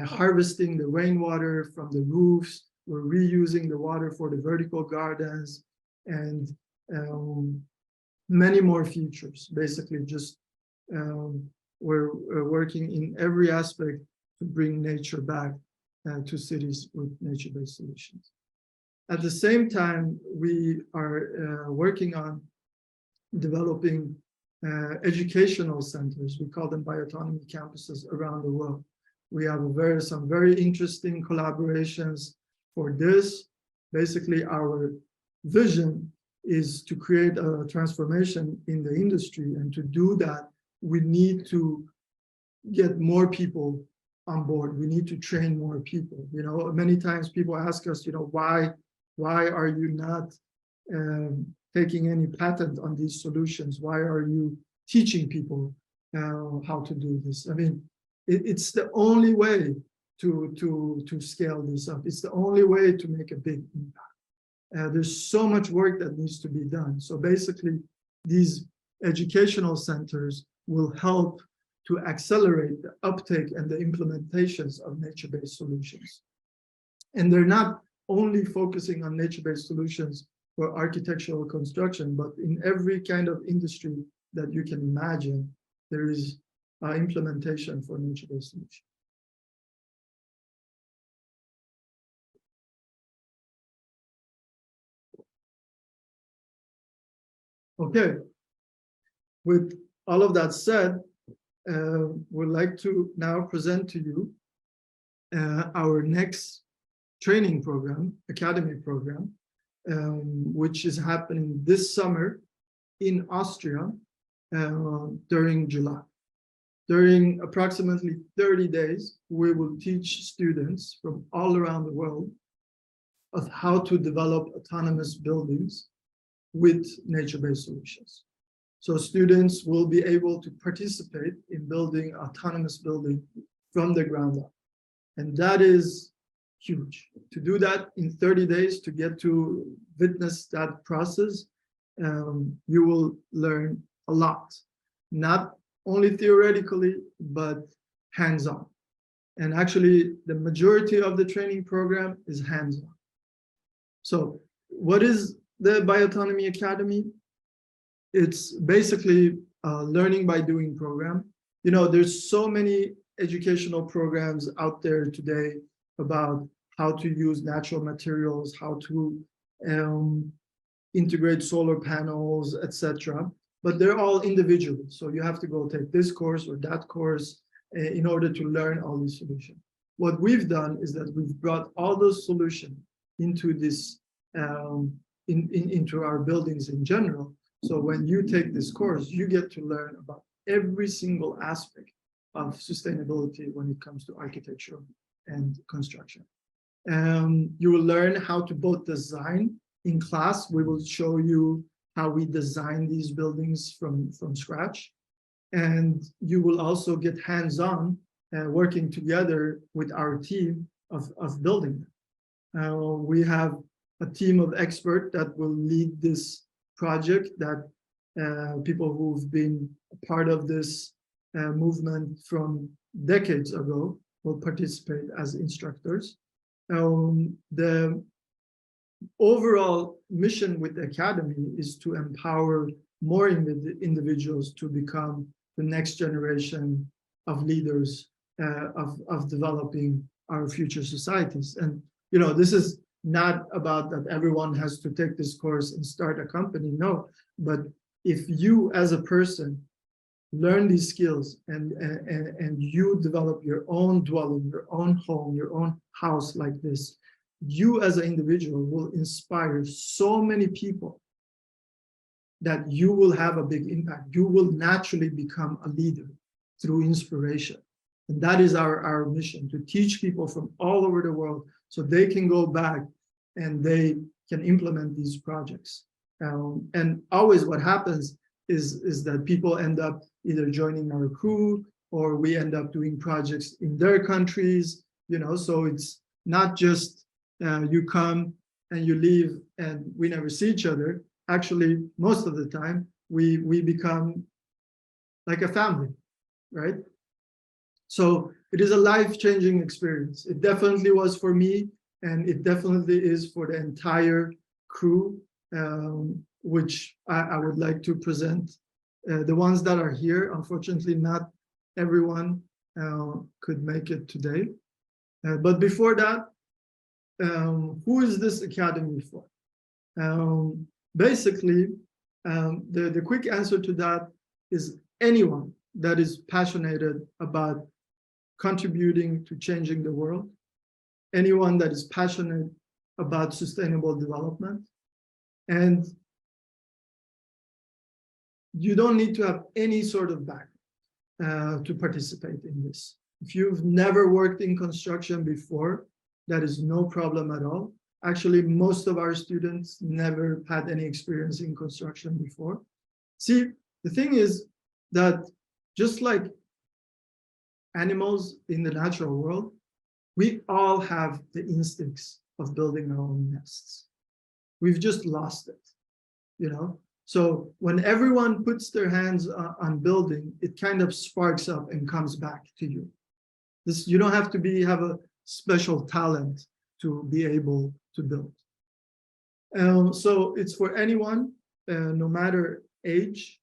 harvesting the rainwater from the roofs. We're reusing the water for the vertical gardens, and many more features. Basically, just we're working in every aspect to bring nature back to cities with nature-based solutions. At the same time, we are working on developing educational centers. We call them Biotonomy campuses around the world. We have some very interesting collaborations for this. Basically, our vision is to create a transformation in the industry, and to do that, we need to get more people on board. We need to train more people. You know, many times people ask us, you know, why are you not taking any patent on these solutions? Why are you teaching people how to do this? I mean, it's the only way to scale this up. It's the only way to make a big impact. There's so much work that needs to be done. So basically, these educational centers will help to accelerate the uptake and the implementations of nature-based solutions. And they're not only focusing on nature-based solutions for architectural construction, but in every kind of industry that you can imagine, there is implementation for nature-based solutions. Okay, with all of that said, we'd like to now present to you our next training program, academy program, which is happening this summer in Austria during July. During approximately 30 days, we will teach students from all around the world of how to develop autonomous buildings with nature-based solutions. So students will be able to participate in building autonomous building from the ground up. And that is huge. To do that in 30 days, to get to witness that process, you will learn a lot, not only theoretically, but hands-on. And actually, the majority of the training program is hands-on. So what is the Biotonomy Academy? It's basically a learning by doing program. You know, there's so many educational programs out there today about how to use natural materials, how to integrate solar panels, etc. But they're all individual. So you have to go take this course or that course in order to learn all these solutions. What we've done is that we've brought all those solutions into this, into our buildings in general. So when you take this course, you get to learn about every single aspect of sustainability when it comes to architecture and construction. You will learn how to both design. In class, we will show you how we design these buildings from scratch. And you will also get hands-on working together with our team of building them. We have a team of experts that will lead this project, that people who've been a part of this movement from decades ago will participate as instructors. The overall mission with the Academy is to empower more individuals to become the next generation of leaders of developing our future societies. And this is not about that everyone has to take this course and start a company, no, but if you as a person learn these skills and you develop your own dwelling, your own home, your own house like this, you as an individual will inspire so many people that you will have a big impact. You will naturally become a leader through inspiration. And that is our mission, to teach people from all over the world so they can go back and they can implement these projects. And always what happens is that people end up either joining our crew or we end up doing projects in their countries, so it's not just you come and you leave and we never see each other. Actually, most of the time, we become like a family, right? So it is a life-changing experience. It definitely was for me, and it definitely is for the entire crew, which I would like to present. The ones that are here, unfortunately, not everyone could make it today. But before that, who is this academy for? Basically, the quick answer to that is anyone that is passionate about contributing to changing the world, anyone that is passionate about sustainable development. And you don't need to have any sort of background to participate in this. If you've never worked in construction before, that is no problem at all. Actually, most of our students never had any experience in construction before. See, the thing is that just like animals in the natural world, we all have the instincts of building our own nests. We've just lost it, So when everyone puts their hands on building, it kind of sparks up and comes back to you. You don't have to have a special talent to be able to build. So it's for anyone, no matter age.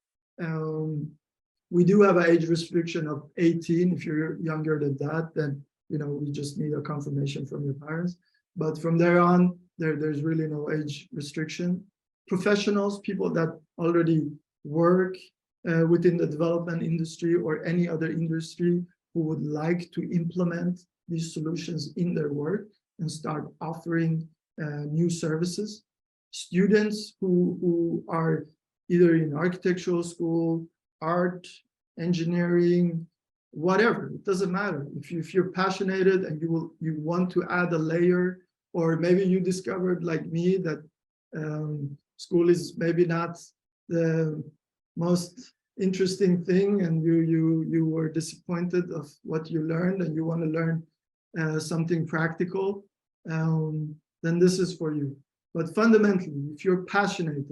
We do have an age restriction of 18. If you're younger than that, then we just need a confirmation from your parents. But from there on, there's really no age restriction. Professionals, people that already work within the development industry or any other industry who would like to implement these solutions in their work and start offering new services. Students who are either in architectural school, art, engineering, whatever, it doesn't matter. If you're passionate and you want to add a layer, or maybe you discovered like me that school is maybe not the most interesting thing, and you were disappointed of what you learned and you want to learn something practical, then this is for you. But fundamentally, if you're passionate,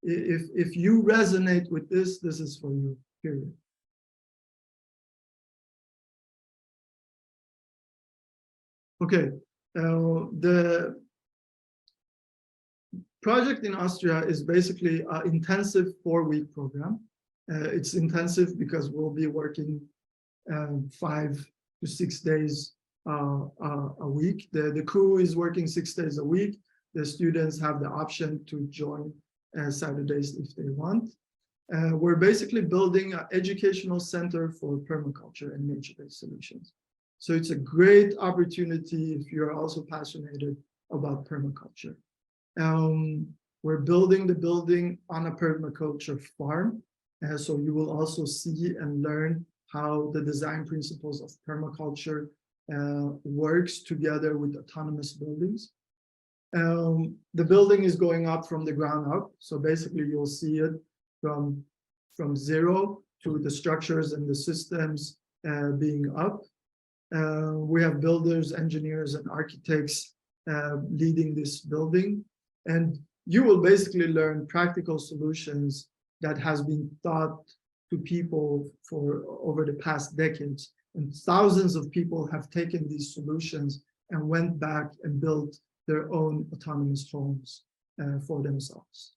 if you resonate with this is for you, period. Okay, the project in Austria is basically an intensive 4-week program. It's intensive because we'll be working 5 to 6 days a week. The crew is working 6 days a week. The students have the option to join Saturdays if they want. We're basically building an educational center for permaculture and nature-based solutions. So it's a great opportunity if you're also passionate about permaculture. We're building the building on a permaculture farm. So you will also see and learn how the design principles of permaculture works together with autonomous buildings. The building is going up from the ground up. So basically you'll see it from zero to the structures and the systems being up. We have builders, engineers, and architects leading this building. And you will basically learn practical solutions that has been taught to people for over the past decades. And thousands of people have taken these solutions and went back and built their own autonomous homes for themselves.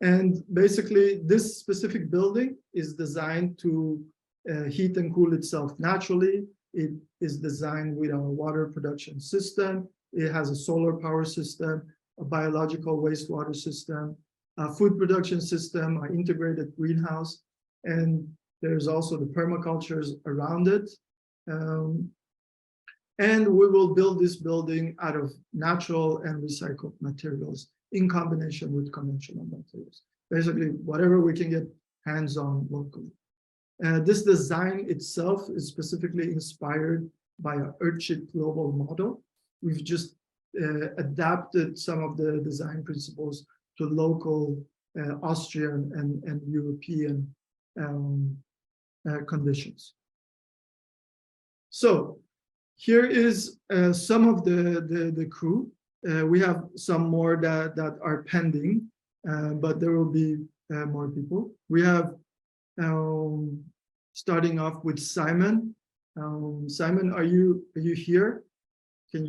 And basically, this specific building is designed to heat and cool itself naturally. It is designed with a water production system. It has a solar power system, a biological wastewater system, a food production system, an integrated greenhouse, and there's also the permacultures around it. And we will build this building out of natural and recycled materials in combination with conventional materials. Basically, whatever we can get hands on locally. This design itself is specifically inspired by an Earthsheet global model. We've just adapted some of the design principles to local Austrian and European conditions. So here is some of the crew. We have some more that are pending, but there will be more people. We have starting off with Simon. Simon, are you here? Can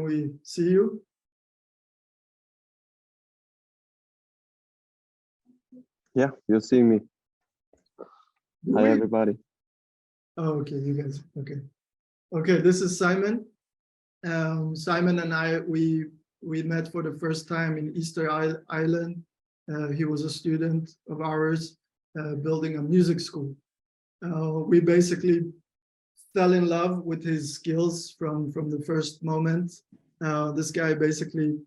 we see you? Yeah, you'll see me. Hi, everybody. Oh, okay, you guys, okay. Okay, this is Simon. Simon and I, we met for the first time in Easter Island. He was a student of ours building a music school. We basically fell in love with his skills from the first moment. This guy basically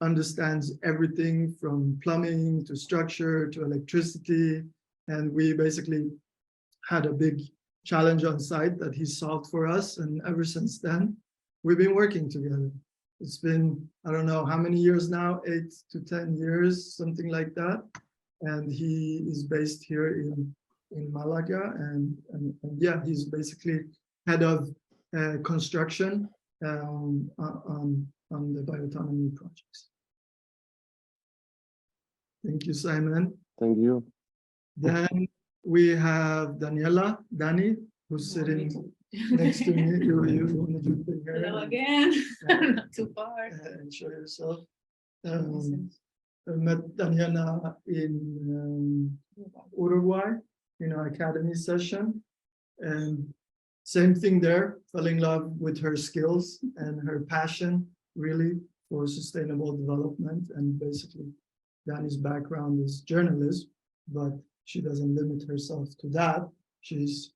understands everything from plumbing to structure to electricity. And we basically had a big challenge on site that he solved for us. And ever since then, we've been working together. It's been, I don't know how many years now, 8 to 10 years, something like that. And he is based here in Malaga. And yeah, he's basically head of construction on the Biotonomy projects. Thank you, Simon. Thank you. Then we have Dani, who's sitting next to me. You want to do the hair? Hello again. Not too far. And show yourself. I met Daniela in Uruguay in our academy session, and same thing there. Fell in love with her skills and her passion, really, for sustainable development. And basically, Dani's background is journalism, but she doesn't limit herself to that. She's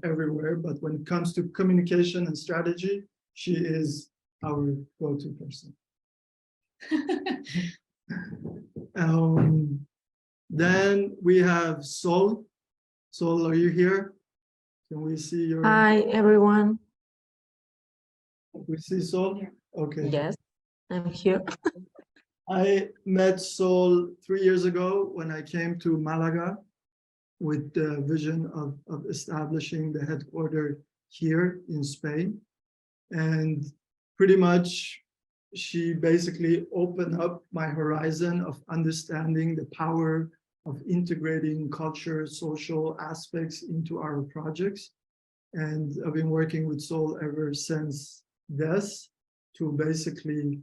everywhere, but when it comes to communication and strategy, she is our go-to person. Then we have Sol. Sol, are you here? Can we see your... Hi, everyone. We see Sol? Okay. Yes, I'm here. I met Sol 3 years ago when I came to Malaga with the vision of establishing the headquarters here in Spain. And pretty much she basically opened up my horizon of understanding the power of integrating culture, social aspects into our projects. And I've been working with Sol ever since this to basically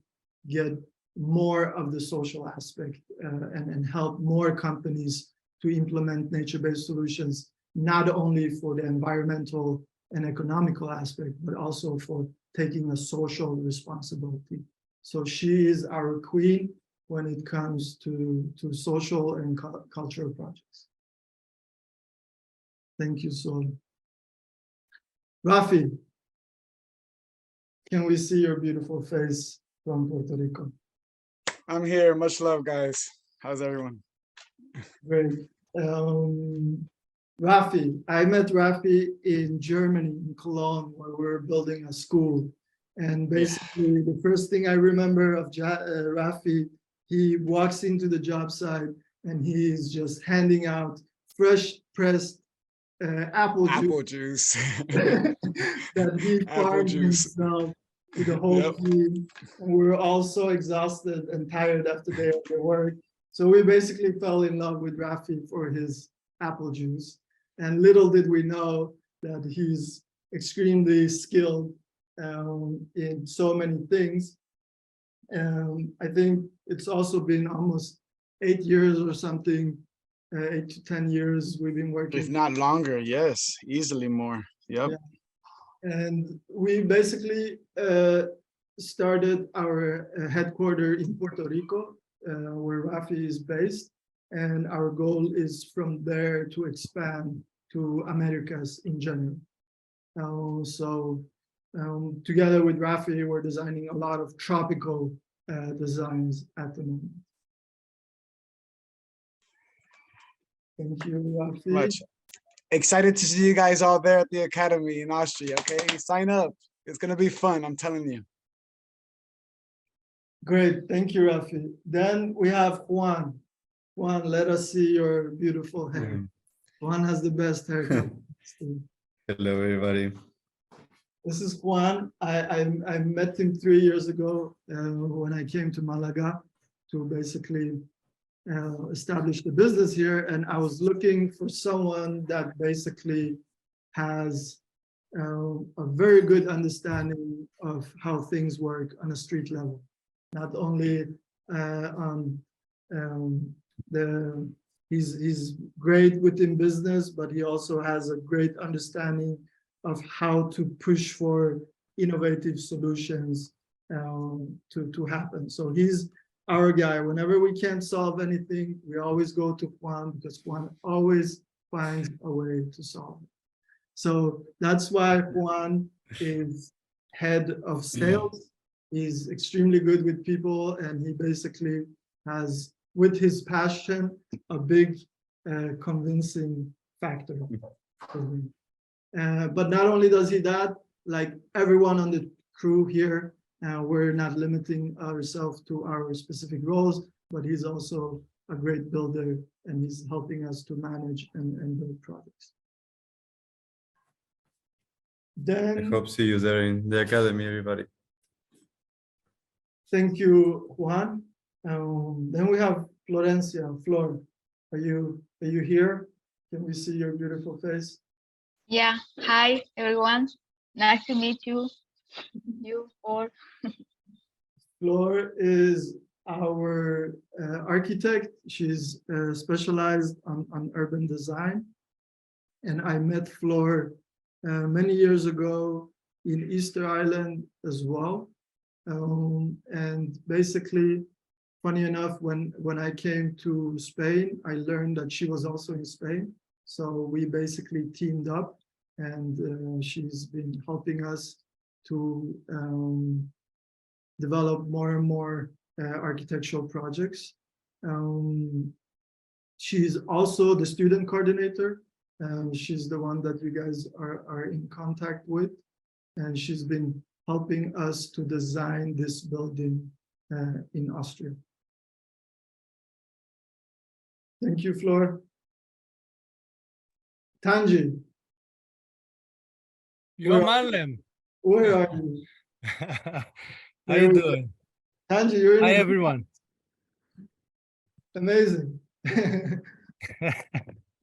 get more of the social aspect and help more companies to implement nature-based solutions, not only for the environmental and economical aspect, but also for taking a social responsibility. So she is our queen when it comes to social and cultural projects. Thank you, Sol. Rafi, can we see your beautiful face from Puerto Rico? I'm here. Much love, guys. How's everyone? Great. Rafi, I met Rafi in Germany, in Cologne, where we were building a school. And basically, the first thing I remember of Rafi, he walks into the job site and he's just handing out fresh pressed apple Juice. that he Apple farmed juice. himself with the whole Yep. team. And we were all so exhausted and tired after day of the work. So we basically fell in love with Rafi for his apple juice. And little did we know that he's extremely skilled in so many things. I think it's also been almost 8 years or something, 8 to 10 years we've been working. If not longer, yes, easily more. Yep. Yeah. And we basically started our headquarters in Puerto Rico, where Rafi is based. And our goal is from there to expand to Americas in general. Together with Rafi, we're designing a lot of tropical designs at the moment. Thank you, Rafi. Much. Excited to see you guys all there at the Academy in Austria, okay? Sign up. It's going to be fun, I'm telling you. Great, thank you, Rafi. Then we have Juan. Juan, let us see your beautiful hair. Juan has the best haircut. Hello, everybody. This is Juan. I met him 3 years ago when I came to Malaga to basically establish the business here. And I was looking for someone that basically has a very good understanding of how things work on a street level. Not only on he's great within business, but he also has a great understanding of how to push for innovative solutions to happen. So he's our guy. Whenever we can't solve anything, we always go to Juan because Juan always finds a way to solve it. So that's why Juan is head of sales. He's extremely good with people, and he basically has, with his passion, a big convincing factor. But not only does he that, like everyone on the crew here, we're not limiting ourselves to our specific roles, but he's also a great builder, and he's helping us to manage and build projects. Then, I hope see you there in the academy, everybody. thank you, Juan. Then we have Florencia. Flor, are you here? Can we see your beautiful face? Yeah, hi everyone. Nice to meet you. You all. Flor is our architect. She's specialized on urban design. And I met Flor many years ago in Easter Island as well. And basically, funny enough, when I came to Spain, I learned that she was also in Spain. So we basically teamed up, and she's been helping us to develop more and more architectural projects. She's also the student coordinator. She's the one that you guys are in contact with, and she's been helping us to design this building in Austria. Thank you, Flor. Tanji. You're Marlem. Where are you? How you doing? Tanji, you're in Hi, the- everyone. Amazing.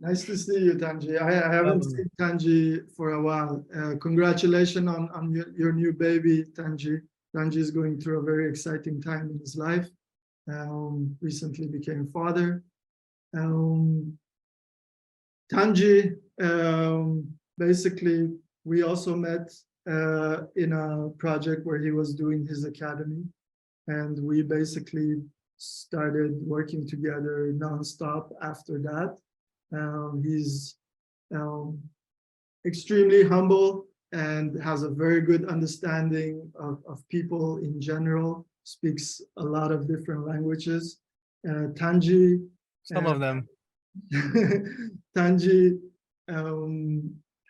Nice to see you, Tanji. I haven't seen Tanji for a while. Congratulations on your new baby, Tanji. Tanji is going through a very exciting time in his life. Recently became a father. Tanji, basically, we also met in a project where he was doing his academy. And we basically started working together nonstop after that. He's extremely humble and has a very good understanding of people in general. speaks a lot of different languages. Tanji. Some of them. Tanji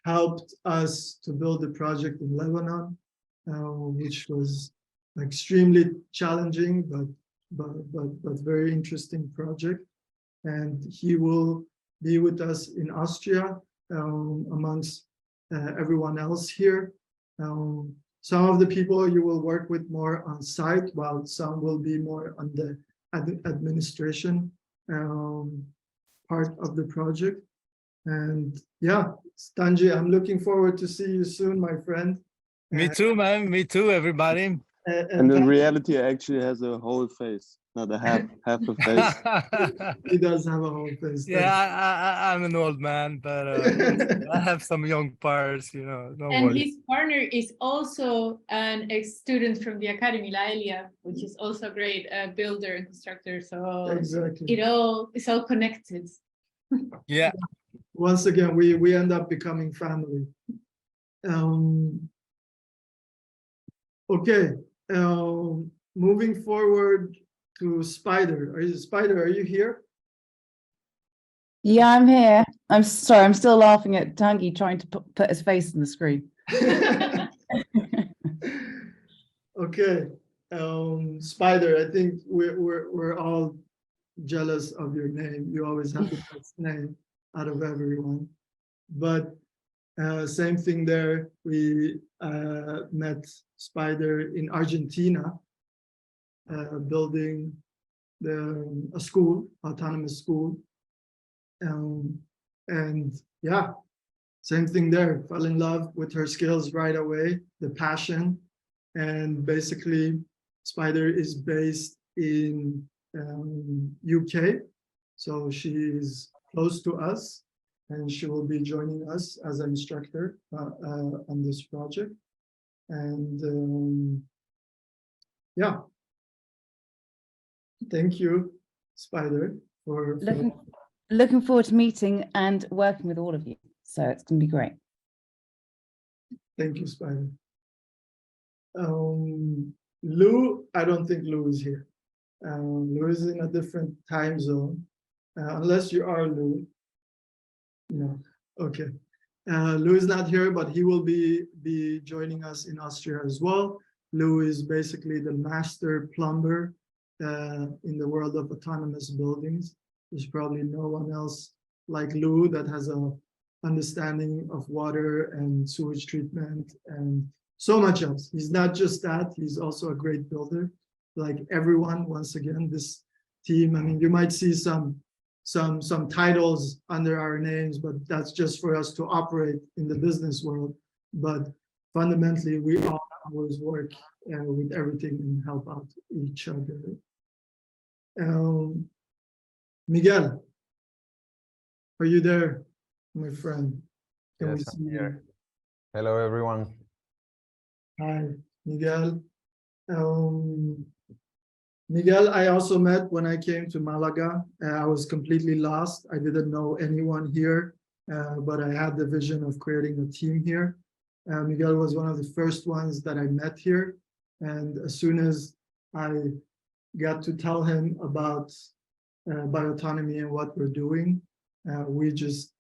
helped us to build the project in Lebanon, which was extremely challenging, but very interesting project. And he will be with us in Austria amongst everyone else here. Some of the people you will work with more on site, while some will be more on the administration part of the project. And yeah, Stanji, I'm looking forward to see you soon, my friend. Me too, man. Me too, everybody. And in reality, actually has a whole face, not a half a face. He does have a whole face. Yeah, I'm an old man, but I have some young parts, you know. Don't And worry. his partner is also an ex-student from the academy, Laelia, which is also a great builder and constructor. So Exactly. it's all connected. Yeah. Once again, we end up becoming family. Okay, moving forward to Spider. Spider, are you here? Yeah, I'm here. I'm sorry, I'm still laughing at Tanguy trying to put his face in the screen. Okay, Spider, I think we're all jealous of your name. You always have the best name out of everyone. But same thing there. We met Spider in Argentina, building a school, autonomous school. And yeah, same thing there. Fell in love with her skills right away, the passion. And basically, Spider is based in UK. So she is close to us, and she will be joining us as an instructor on this project. And yeah, thank you, Spider, for Looking forward to meeting and working with all of you. So it's going to be great. Thank you, Spider. Lou, I don't think Lou is here. Lou is in a different time zone, unless you are Lou. No, okay. Lou is not here, but he will be joining us in Austria as well. Lou is basically the master plumber in the world of autonomous buildings. There's probably no one else like Lou that has a understanding of water and sewage treatment and so much else. He's not just that, he's also a great builder. Like everyone, once again, this team, I mean, you might see some titles under our names, but that's just for us to operate in the business world. But fundamentally, we all always work with everything and help out each other. Miguel, are you there, my friend? Can we Yes, see I'm you? here. Hello, everyone. Hi, Miguel. Miguel, I also met when I came to Malaga. I was completely lost. I didn't know anyone here, but I had the vision of creating a team here. Miguel was one of the first ones that I met here. And as soon as I got to tell him about biotonomy and what we're doing, we just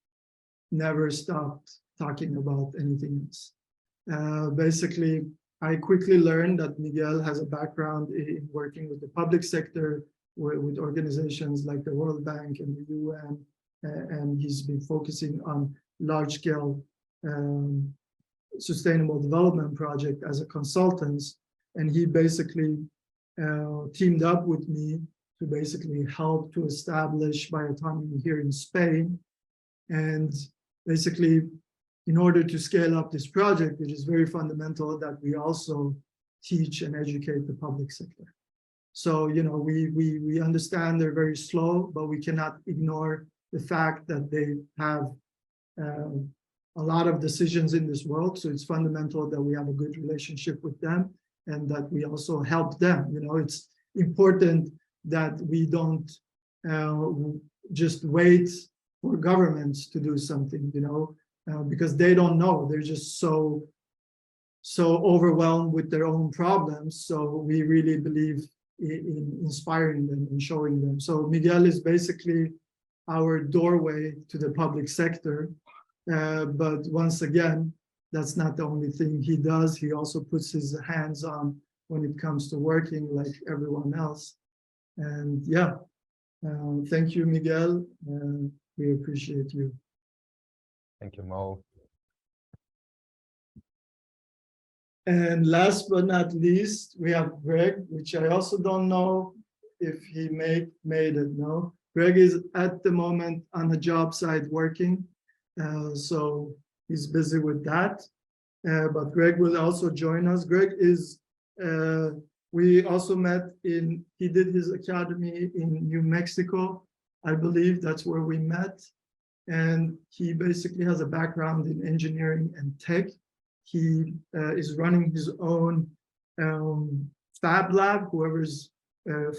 never stopped talking about anything else. Basically, I quickly learned that Miguel has a background in working with the public sector, with organizations like the World Bank and the UN, and he's been focusing on large-scale sustainable development project as a consultant. And he basically teamed up with me to basically help to establish biotonomy here in Spain. And basically, in order to scale up this project, it is very fundamental that we also teach and educate the public sector. So, you know, we understand they're very slow, but we cannot ignore the fact that they have a lot of decisions in this world. So it's fundamental that we have a good relationship with them and that we also help them. You know, it's important that we don't just wait for governments to do something, you know, because they don't know. They're just so so overwhelmed with their own problems. So we really believe in inspiring them and showing them. So Miguel is basically our doorway to the public sector. But once again, that's not the only thing he does. He also puts his hands on when it comes to working like everyone else. And yeah, thank you, Miguel. We appreciate you. Thank you, Mo. And last but not least, we have Greg, which I also don't know if he made it, no? Greg is at the moment on the job site working, so he's busy with that. But Greg will also join us. Greg is, we also met he did his academy in New Mexico. I believe that's where we met. And he basically has a background in engineering and tech. He is running his own fab lab. Whoever's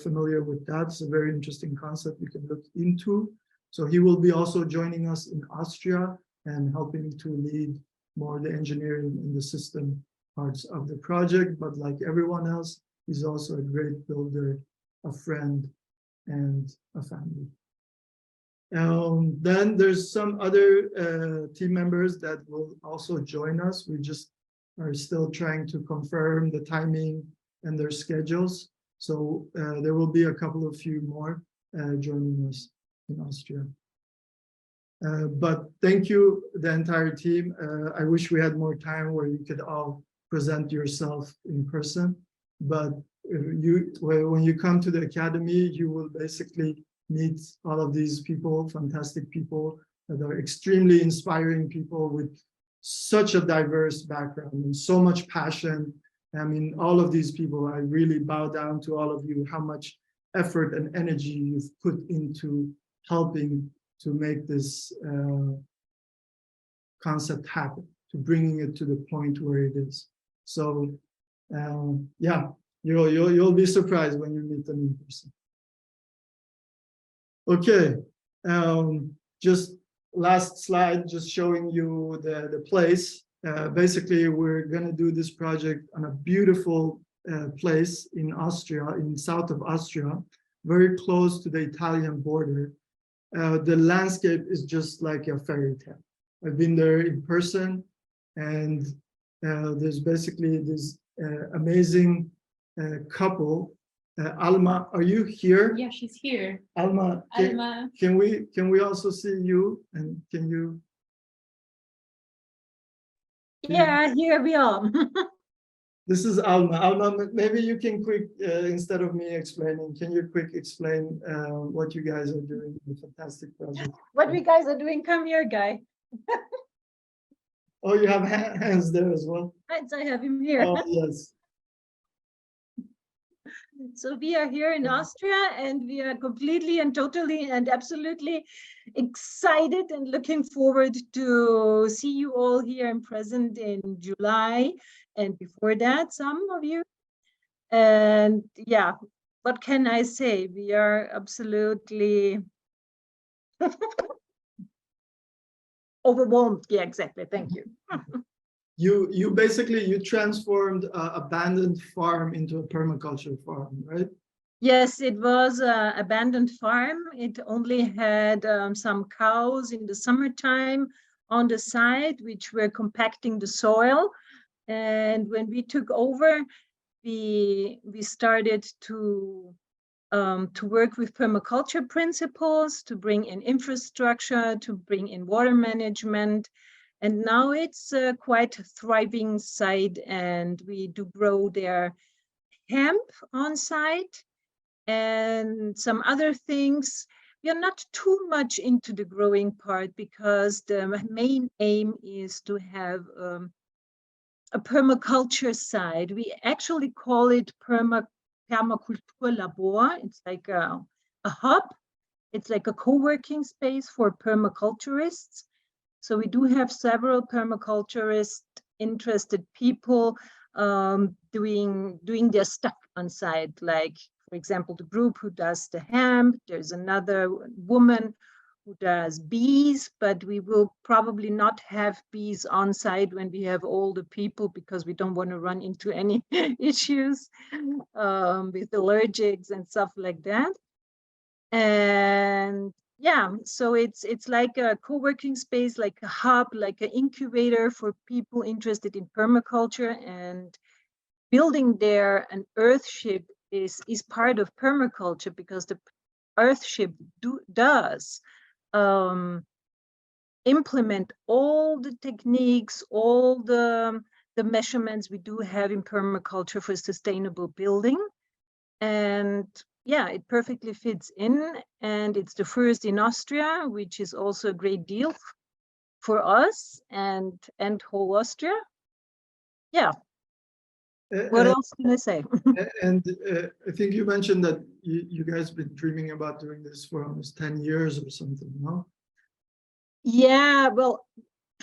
familiar with that, it's a very interesting concept you can look into. So he will be also joining us in Austria and helping to lead more the engineering and the system parts of the project. But like everyone else, he's also a great builder, a friend, and a family. Then there's some other team members that will also join us. We just are still trying to confirm the timing and their schedules. So there will be a couple of few more joining us in Austria. But thank you, the entire team. I wish we had more time where you could all present yourself in person. But when you come to the academy, you will basically meet all of these people, fantastic people that are extremely inspiring people with such a diverse background and so much passion. I mean, all of these people, I really bow down to all of you, how much effort and energy you've put into helping to make this concept happen, to bringing it to the point where it is. So yeah, you'll be surprised when you meet them in person. Okay, just last slide, just showing you the place. Basically, we're gonna do this project on a beautiful place in Austria, in south of Austria, very close to the Italian border. The landscape is just like a fairy tale. I've been there in person, and there's basically this amazing couple. Alma, are you here? Yeah, she's here. Alma, Alma. can we also see you? And can you? Yeah, here we are. This is Alma. Alma, maybe you can quick, instead of me explaining, can you quick explain what you guys are doing in the fantastic project? What we guys are doing, come here, guy. Oh, you have hands there as well? Right, I have him here. Oh, yes. So we are here in Austria, and we are completely and totally and absolutely excited and looking forward to see you all here and present in July, and before that, some of you. And yeah, what can I say? We are absolutely overwhelmed. Yeah, exactly. Thank you. You basically, you transformed an abandoned farm into a permaculture farm, right? Yes, it was an abandoned farm. It only had some cows in the summertime on the side, which were compacting the soil. And when we took over, we started to work with permaculture principles, to bring in infrastructure, to bring in water management. And now it's quite a thriving site, and we do grow their hemp on site and some other things. We are not too much into the growing part because the main aim is to have a permaculture side. We actually call it permaculture labor. It's like a hub. It's like a co-working space for permaculturists. So we do have several permaculturist interested people doing their stuff on site. Like, for example, the group who does the hemp. There's another woman who does bees, but we will probably not have bees on site when we have all the people, because we don't want to run into any issues with allergics and stuff like that. And yeah, so it's like a co-working space, like a hub, like an incubator for people interested in permaculture. And building there an earthship is part of permaculture, because the earthship does implement all the techniques, all the measurements we do have in permaculture for sustainable building. And yeah, it perfectly fits in, and it's the first in Austria, which is also a great deal for us and whole Austria. Yeah. What else can I say? And I think you mentioned that you guys been dreaming about doing this for almost 10 years or something, no? Yeah, well,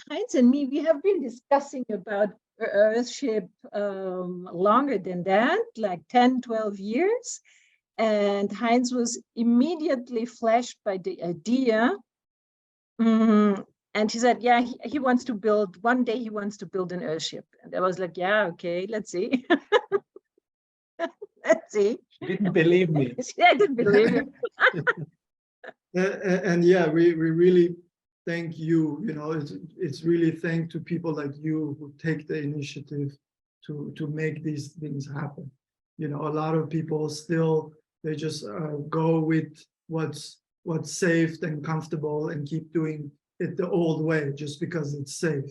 Heinz and me, we have been discussing about Earthship longer than that, like 10, 12 years. And Heinz was immediately flashed by the idea. And he said, yeah, he wants to build, one day he wants to build an Earthship. And I was like, yeah, okay, let's see. Let's see. Didn't believe me. I didn't believe him. And yeah, we really thank you. You know, it's really thanks to people like you who take the initiative to make these things happen. You know, a lot of people still, they just go with what's safe and comfortable and keep doing it the old way just because it's safe.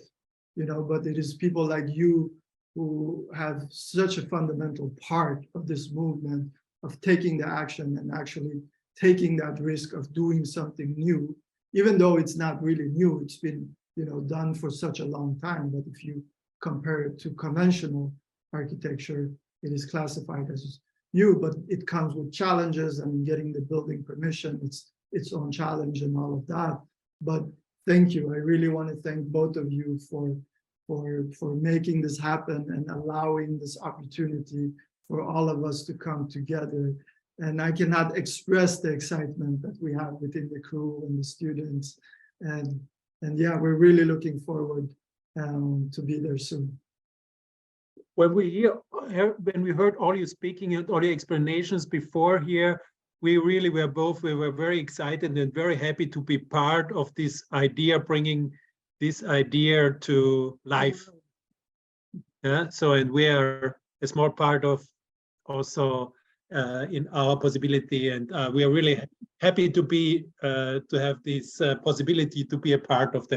You know, but it is people like you who have such a fundamental part of this movement of taking the action and actually taking that risk of doing something new, even though it's not really new. It's been, you know, done for such a long time. But if you compare it to conventional architecture, it is classified as new, but it comes with challenges, and getting the building permission, it's its own challenge and all of that. But thank you. I really want to thank both of you for making this happen and allowing this opportunity for all of us to come together. And I cannot express the excitement that we have within the crew and the students. And yeah, we're really looking forward to be there soon. When we heard all you speaking and all your explanations before here, we were very excited and very happy to be part of this idea, bringing this idea to life. Yeah. So, and we are a small part of also in our possibility, and we are really happy to be to have this possibility to be a part of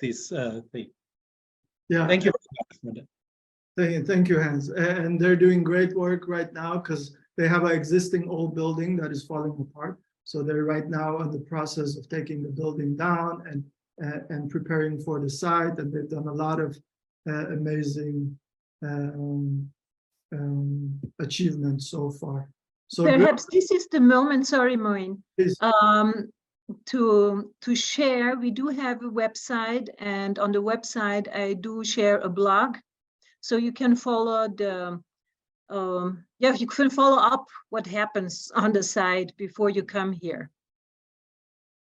this thing. Yeah. Thank you very much. Thank you, Hans. And they're doing great work right now because they have an existing old building that is falling apart. So they're right now in the process of taking the building down and preparing for the site. And they've done a lot of amazing achievements so far. So perhaps this is the moment, sorry, Moein, please. To share. We do have a website, and on the website I do share a blog, so you can follow the you can follow up what happens on the site before you come here.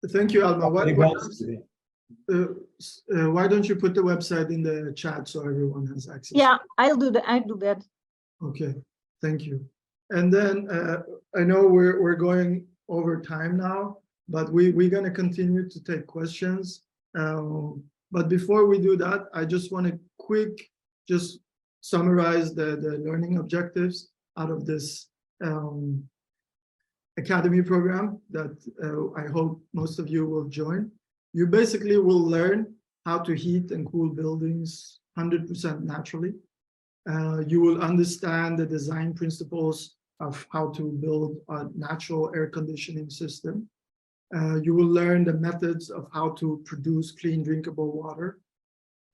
Thank you, Alma. Why don't you put the website in the chat so everyone has access? Yeah, I'll do that. Okay, thank you. And then I know we're going over time now, but we're going to continue to take questions. But before we do that, I just want to just summarize the learning objectives out of this academy program that I hope most of you will join. You basically will learn how to heat and cool buildings 100% naturally. You will understand the design principles of how to build a natural air conditioning system. You will learn the methods of how to produce clean, drinkable water.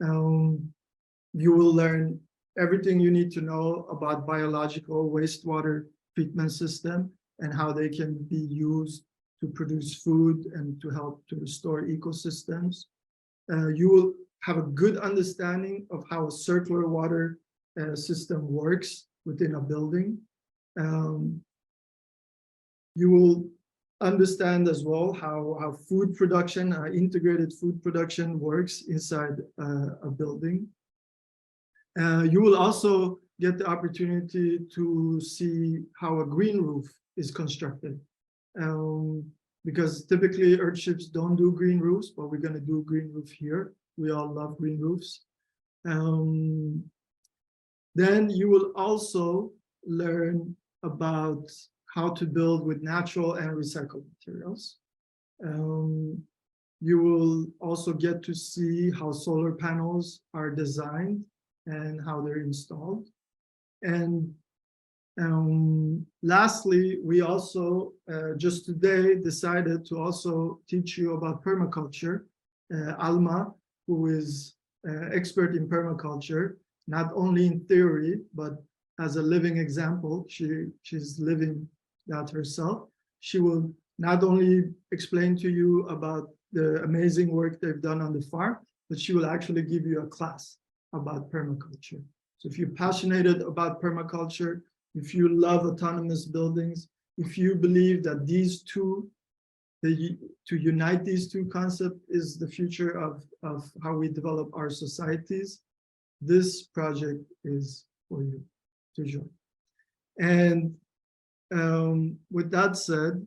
You will learn everything you need to know about biological wastewater treatment system and how they can be used to produce food and to help to restore ecosystems. You will have a good understanding of how a circular water system works within a building. You will understand as well how food production, integrated food production works inside a building. You will also get the opportunity to see how a green roof is constructed. Because typically earthships don't do green roofs, but we're going to do green roof here. We all love green roofs. Then you will also learn about how to build with natural and recycled materials. You will also get to see how solar panels are designed and how they're installed. And lastly, we also just today decided to also teach you about permaculture. Alma, who is expert in permaculture, not only in theory, but as a living example, she's living that herself. She will not only explain to you about the amazing work they've done on the farm, but she will actually give you a class about permaculture. So if you're passionate about permaculture, if you love autonomous buildings, if you believe that these two, to unite these two concepts is the future of how we develop our societies, this project is for you to join. And with that said,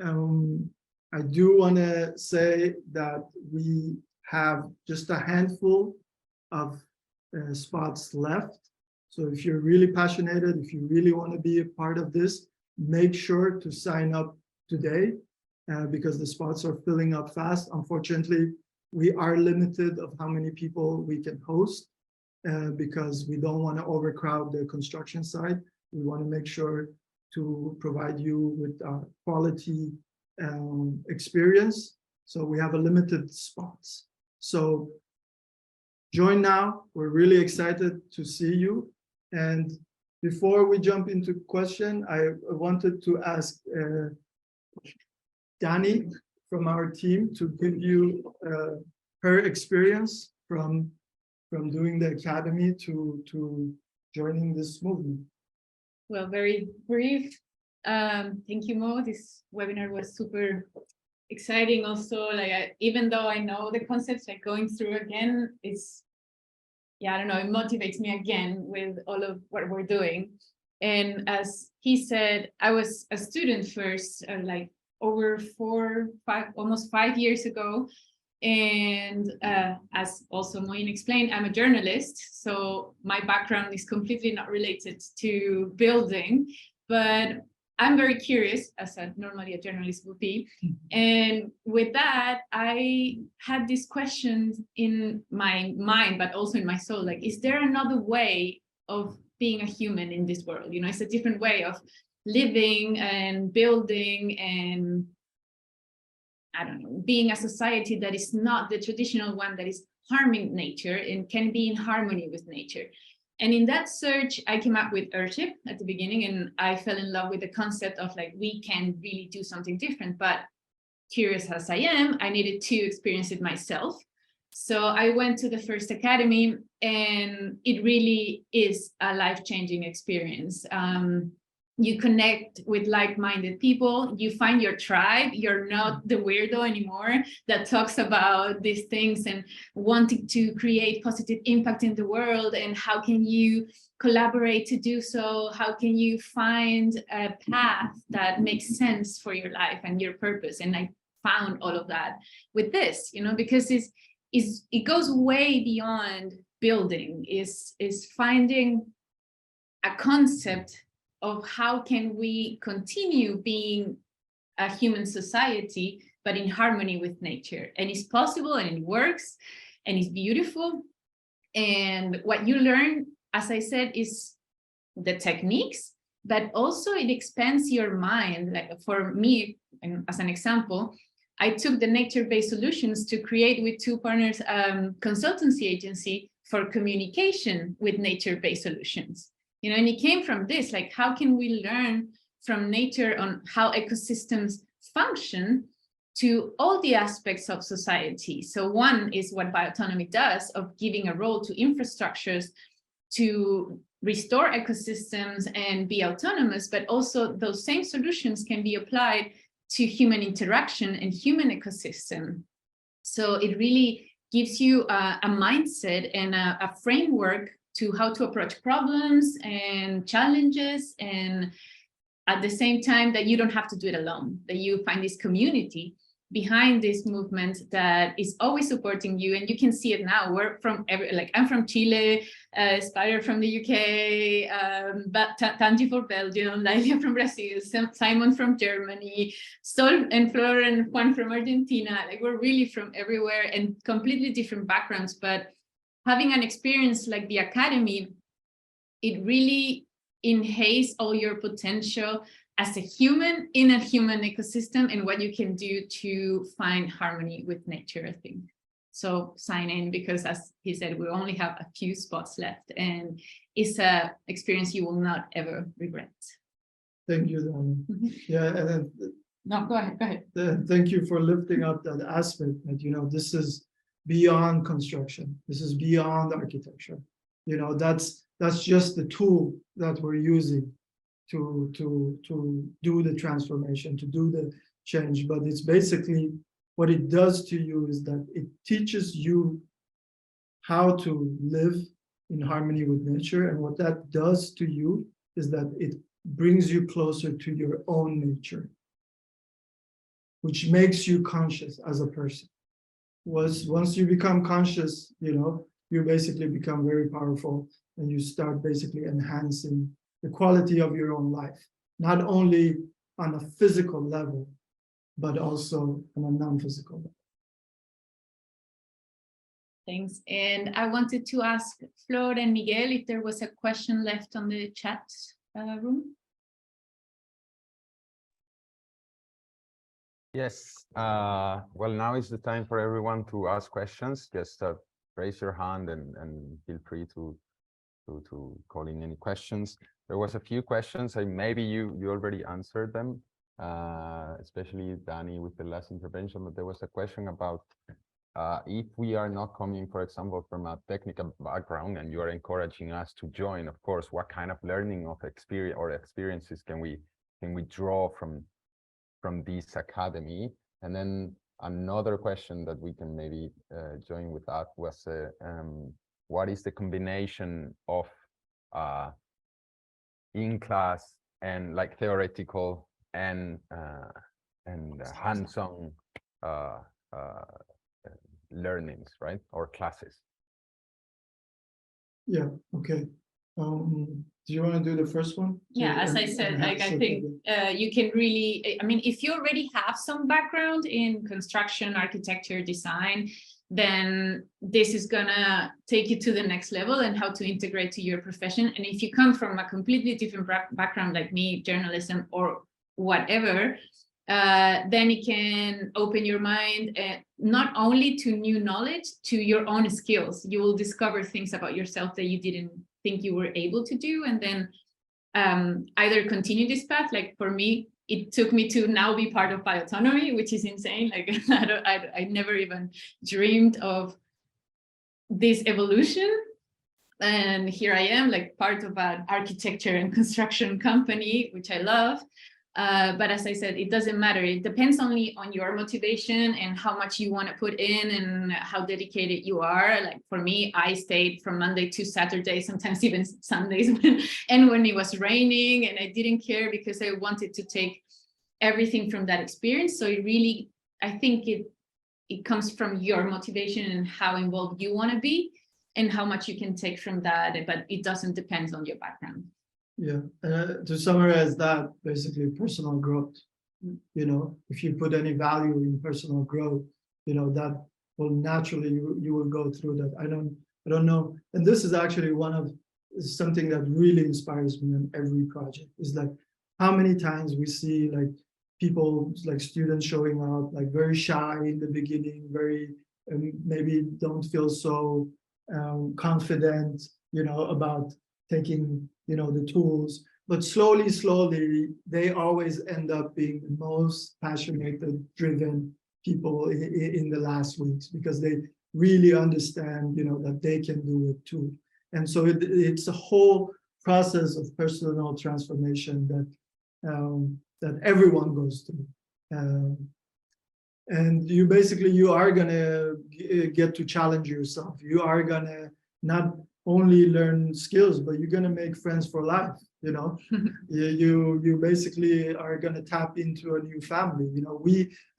I do want to say that we have just a handful of spots left. So if you're really passionate, if you really want to be a part of this, make sure to sign up today because the spots are filling up fast. Unfortunately, we are limited of how many people we can host because we don't want to overcrowd the construction site. We want to make sure to provide you with quality experience. So we have a limited spots. So join now. We're really excited to see you. And before we jump into question, I wanted to ask Dani from our team to give you her experience from doing the academy to joining this movement. Well, very brief. Thank you, Mo. This webinar was super exciting. Also, like even though I know the concepts, like going through again, it's, yeah, I don't know, it motivates me again with all of what we're doing. And as he said, I was a student first, like over almost 5 years ago. And as also Moein explained, I'm a journalist. So my background is completely not related to building, but I'm very curious, as normally a journalist would be. And with that, I had these questions in my mind, but also in my soul, like, is there another way of being a human in this world? You know, it's a different way of living and building and, I don't know, being a society that is not the traditional one that is harming nature and can be in harmony with nature. And in that search, I came up with Earthship at the beginning, and I fell in love with the concept of like, we can really do something different. But curious as I am, I needed to experience it myself. So I went to the first academy, and it really is a life-changing experience. You connect with like-minded people, you find your tribe, you're not the weirdo anymore that talks about these things and wanting to create positive impact in the world, and how can you collaborate to do so? How can you find a path that makes sense for your life and your purpose? And I found all of that with this, you know, because it goes way beyond building, is finding a concept of how can we continue being a human society, but in harmony with nature. And it's possible, and it works, and it's beautiful. And what you learn, as I said, is the techniques, but also it expands your mind. Like for me, and as an example, I took the nature-based solutions to create with two partners consultancy agency for communication with nature-based solutions. You know, and it came from this, like, how can we learn from nature on how ecosystems function to all the aspects of society? So one is what biotonomy does, of giving a role to infrastructures to restore ecosystems and be autonomous, but also those same solutions can be applied to human interaction and human ecosystem. So it really gives you a mindset and a framework to how to approach problems and challenges, and at the same time that you don't have to do it alone, that you find this community behind this movement that is always supporting you. And you can see it now. We're from I'm from Chile, Spider from the UK, but Tanji from Belgium, Laila from Brazil, Simon from Germany, Sol and Flor and Juan from Argentina. Like, we're really from everywhere and completely different backgrounds. But having an experience like the Academy, it really enhances all your potential as a human in a human ecosystem and what you can do to find harmony with nature, I think. So sign in, because as he said, we only have a few spots left, and it's an experience you will not ever regret. Thank you, Dani. Yeah, and then no, go ahead. Thank you for lifting up that aspect that, you know, this is beyond construction. This is beyond architecture. You know, that's just the tool that we're using to do the transformation, to do the change. But it's basically what it does to you is that it teaches you how to live in harmony with nature. And what that does to you is that it brings you closer to your own nature, which makes you conscious as a person. Once you become conscious, you know, you basically become very powerful, and you start basically enhancing the quality of your own life, not only on a physical level, but also on a non-physical level. Thanks. And I wanted to ask Flor and Miguel if there was a question left on the chat room. Yes. Well, now is the time for everyone to ask questions. Just raise your hand and feel free to call in any questions. There was a few questions, and maybe you already answered them, especially Dani with the last intervention. But there was a question about if we are not coming, for example, from a technical background, and you are encouraging us to join, of course, what kind of learning of experience or experiences can we draw from this academy? And then another question that we can maybe join with that was what is the combination of in-class and like theoretical and hands-on learnings, right, or classes? Yeah, okay. Do you want to do the first one? Yeah, as I said, like, I think you can really, I mean, if you already have some background in construction, architecture, design, then this is gonna take you to the next level and how to integrate to your profession. And if you come from a completely different background like me, journalism or whatever, then it can open your mind not only to new knowledge, to your own skills. You will discover things about yourself that you didn't think you were able to do, and then either continue this path. Like for me, it took me to now be part of Biotonomy, which is insane. Like I never even dreamed of this evolution. And here I am, like part of an architecture and construction company, which I love. But as I said, it doesn't matter. It depends only on your motivation and how much you want to put in and how dedicated you are. Like for me, I stayed from Monday to Saturday, sometimes even Sundays, when it was raining, and I didn't care because I wanted to take everything from that experience. So it really, I think it comes from your motivation and how involved you want to be and how much you can take from that, but it doesn't depend on your background. Yeah, to summarize that, basically personal growth. You know, if you put any value in personal growth, you know, that will naturally, you will go through that. I don't know. And this is actually something that really inspires me on every project, is like how many times we see like people, like students showing up, like very shy in the beginning, very, maybe don't feel so confident, you know, about taking, you know, the tools, but slowly, they always end up being the most passionate, driven people in the last weeks, because they really understand, you know, that they can do it too. And so it's a whole process of personal transformation that everyone goes through. And you basically, you are gonna get to challenge yourself. You are gonna not only learn skills, but you're gonna make friends for life. You know, you basically are gonna tap into a new family. You know,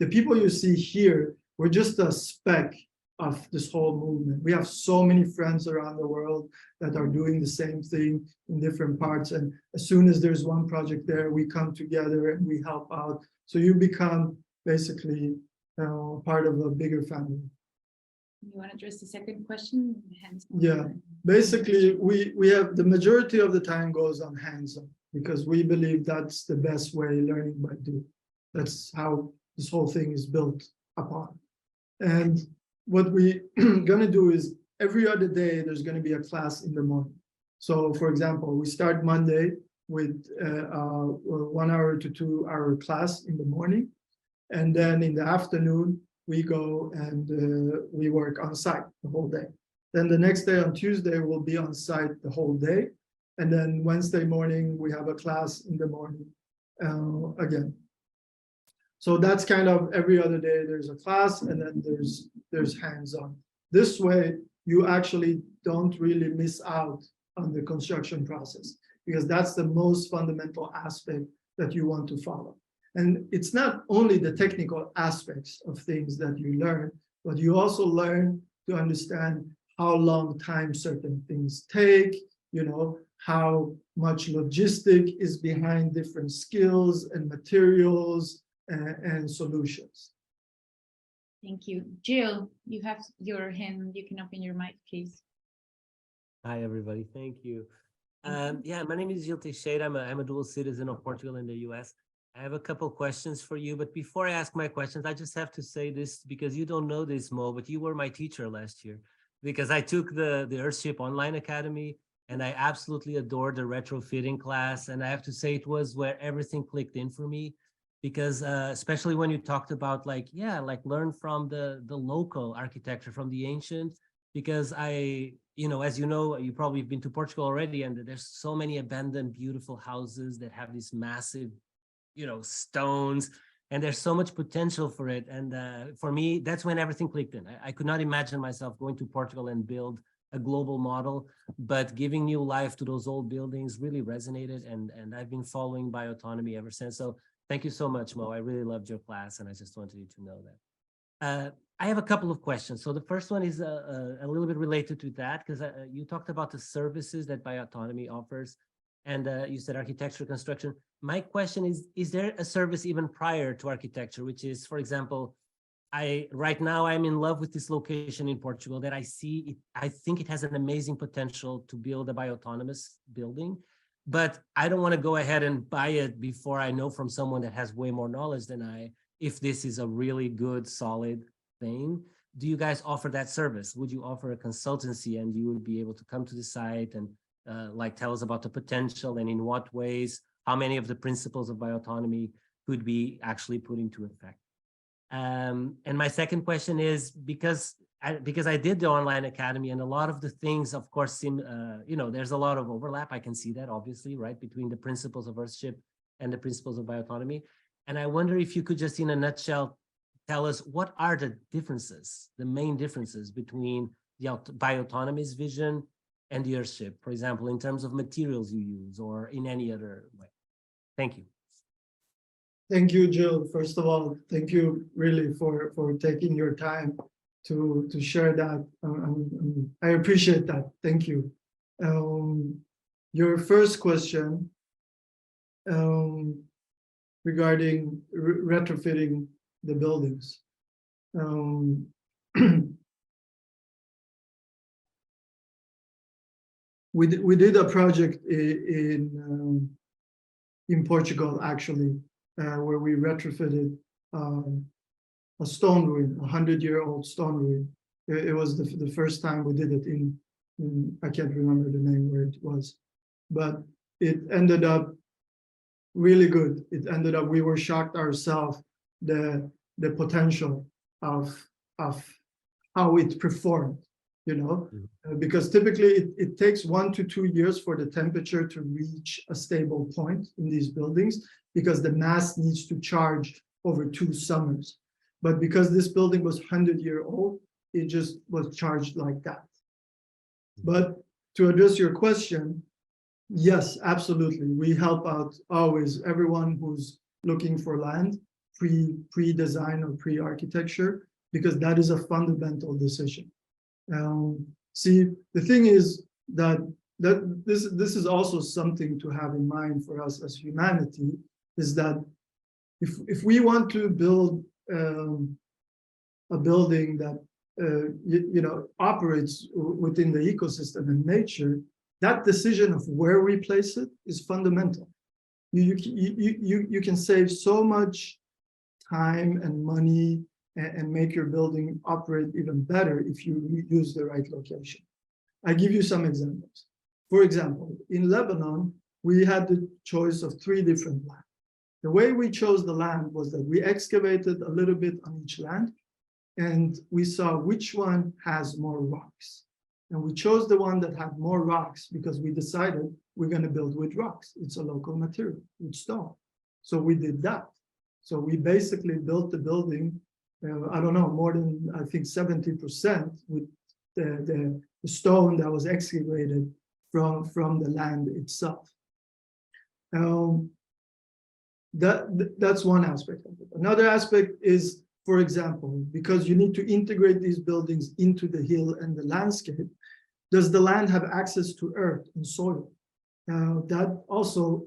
the people you see here, we're just a speck of this whole movement. We have so many friends around the world that are doing the same thing in different parts. And as soon as there's one project there, we come together and we help out. So you become basically part of a bigger family. You want to address the second question? Yeah, basically we have the majority of the time goes on hands-on because we believe that's the best way learning by doing. That's how this whole thing is built upon. And what we gonna do is every other day there's gonna be a class in the morning. So for example, we start Monday with 1 hour to 2 hour class in the morning. And then in the afternoon, we go and we work on site the whole day. Then the next day on Tuesday, we'll be on site the whole day. And then Wednesday morning, we have a class in the morning again. So that's kind of every other day there's a class and then there's hands-on. This way, you actually don't really miss out on the construction process because that's the most fundamental aspect that you want to follow. And it's not only the technical aspects of things that you learn, but you also learn to understand how long time certain things take, you know, how much logistic is behind different skills and materials and solutions. Thank you. Jill, you have your hand. You can open your mic, please. Hi, everybody. Thank you. Yeah, my name is Gil Teixeira. I'm a dual citizen of Portugal and the US. I have a couple questions for you, but before I ask my questions, I just have to say this because you don't know this, Mo, but you were my teacher last year because I took the Earthship Online Academy and I absolutely adored the retrofitting class. And I have to say it was where everything clicked in for me because especially when you talked about like learn from the local architecture, from the ancient, because as you know, you probably have been to Portugal already and there's so many abandoned, beautiful houses that have these massive stones, and there's so much potential for it. And for me, that's when everything clicked in. I could not imagine myself going to Portugal and build a global model, but giving new life to those old buildings really resonated. And I've been following Biotonomy ever since. So thank you so much, Mo. I really loved your class, and I just wanted you to know that. I have a couple of questions. So the first one is a little bit related to that, because you talked about the services that Biotonomy offers, and you said architecture, construction. My question is there a service even prior to architecture, which is, for example, right now I'm in love with this location in Portugal that I see it, I think it has an amazing potential to build a bioautonomous building, but I don't want to go ahead and buy it before I know from someone that has way more knowledge than I, if this is a really good, solid thing. Do you guys offer that service? Would you offer a consultancy and you would be able to come to the site and tell us about the potential and in what ways, how many of the principles of bioautonomy could be actually put into effect? And my second question is, because I did the online academy and a lot of the things, of course, seem, there's a lot of overlap. I can see that, obviously, right, between the principles of Earthship and the principles of bioautonomy. And I wonder if you could just, in a nutshell, tell us what are the differences, the main differences between the bioautonomy's vision and the Earthship, for example, in terms of materials you use or in any other way. Thank you. Thank you, Jill. First of all, thank you really for taking your time to share that. I appreciate that. Thank you. Your first question regarding retrofitting the buildings. We did a project in Portugal, actually, where we retrofitted a stone ruin, 100-year-old stone ruin. It was the first time we did it in I can't remember the name where it was, but it ended up really good. It ended up, we were shocked ourselves, the potential of how it performed, because typically it takes 1 to 2 years for the temperature to reach a stable point in these buildings, because the mass needs to charge over 2 summers. But because this building was 100-year-old, it just was charged like that. But to address your question, yes, absolutely. We help out always everyone who's looking for land, pre-design or pre-architecture, because that is a fundamental decision. See, the thing is that this is also something to have in mind for us as humanity, is that if we want to build a building that operates within the ecosystem and nature, that decision of where we place it is fundamental. You can save so much time and money and make your building operate even better if you use the right location. I give you some examples. For example, in Lebanon, we had the choice of 3 different lands. The way we chose the land was that we excavated a little bit on each land, and we saw which one has more rocks. And we chose the one that had more rocks because we decided we're going to build with rocks. It's a local material, with stone. So we did that. So we basically built the building, I don't know, more than, I think, 70% with the stone that was excavated from the land itself. That's one aspect of it. Another aspect is, for example, because you need to integrate these buildings into the hill and the landscape, does the land have access to earth and soil? That also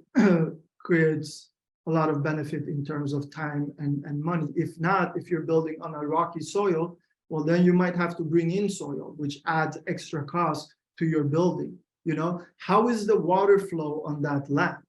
creates a lot of benefit in terms of time and money. If not, if you're building on a rocky soil, well, then you might have to bring in soil, which adds extra cost to your building. How is the water flow on that land?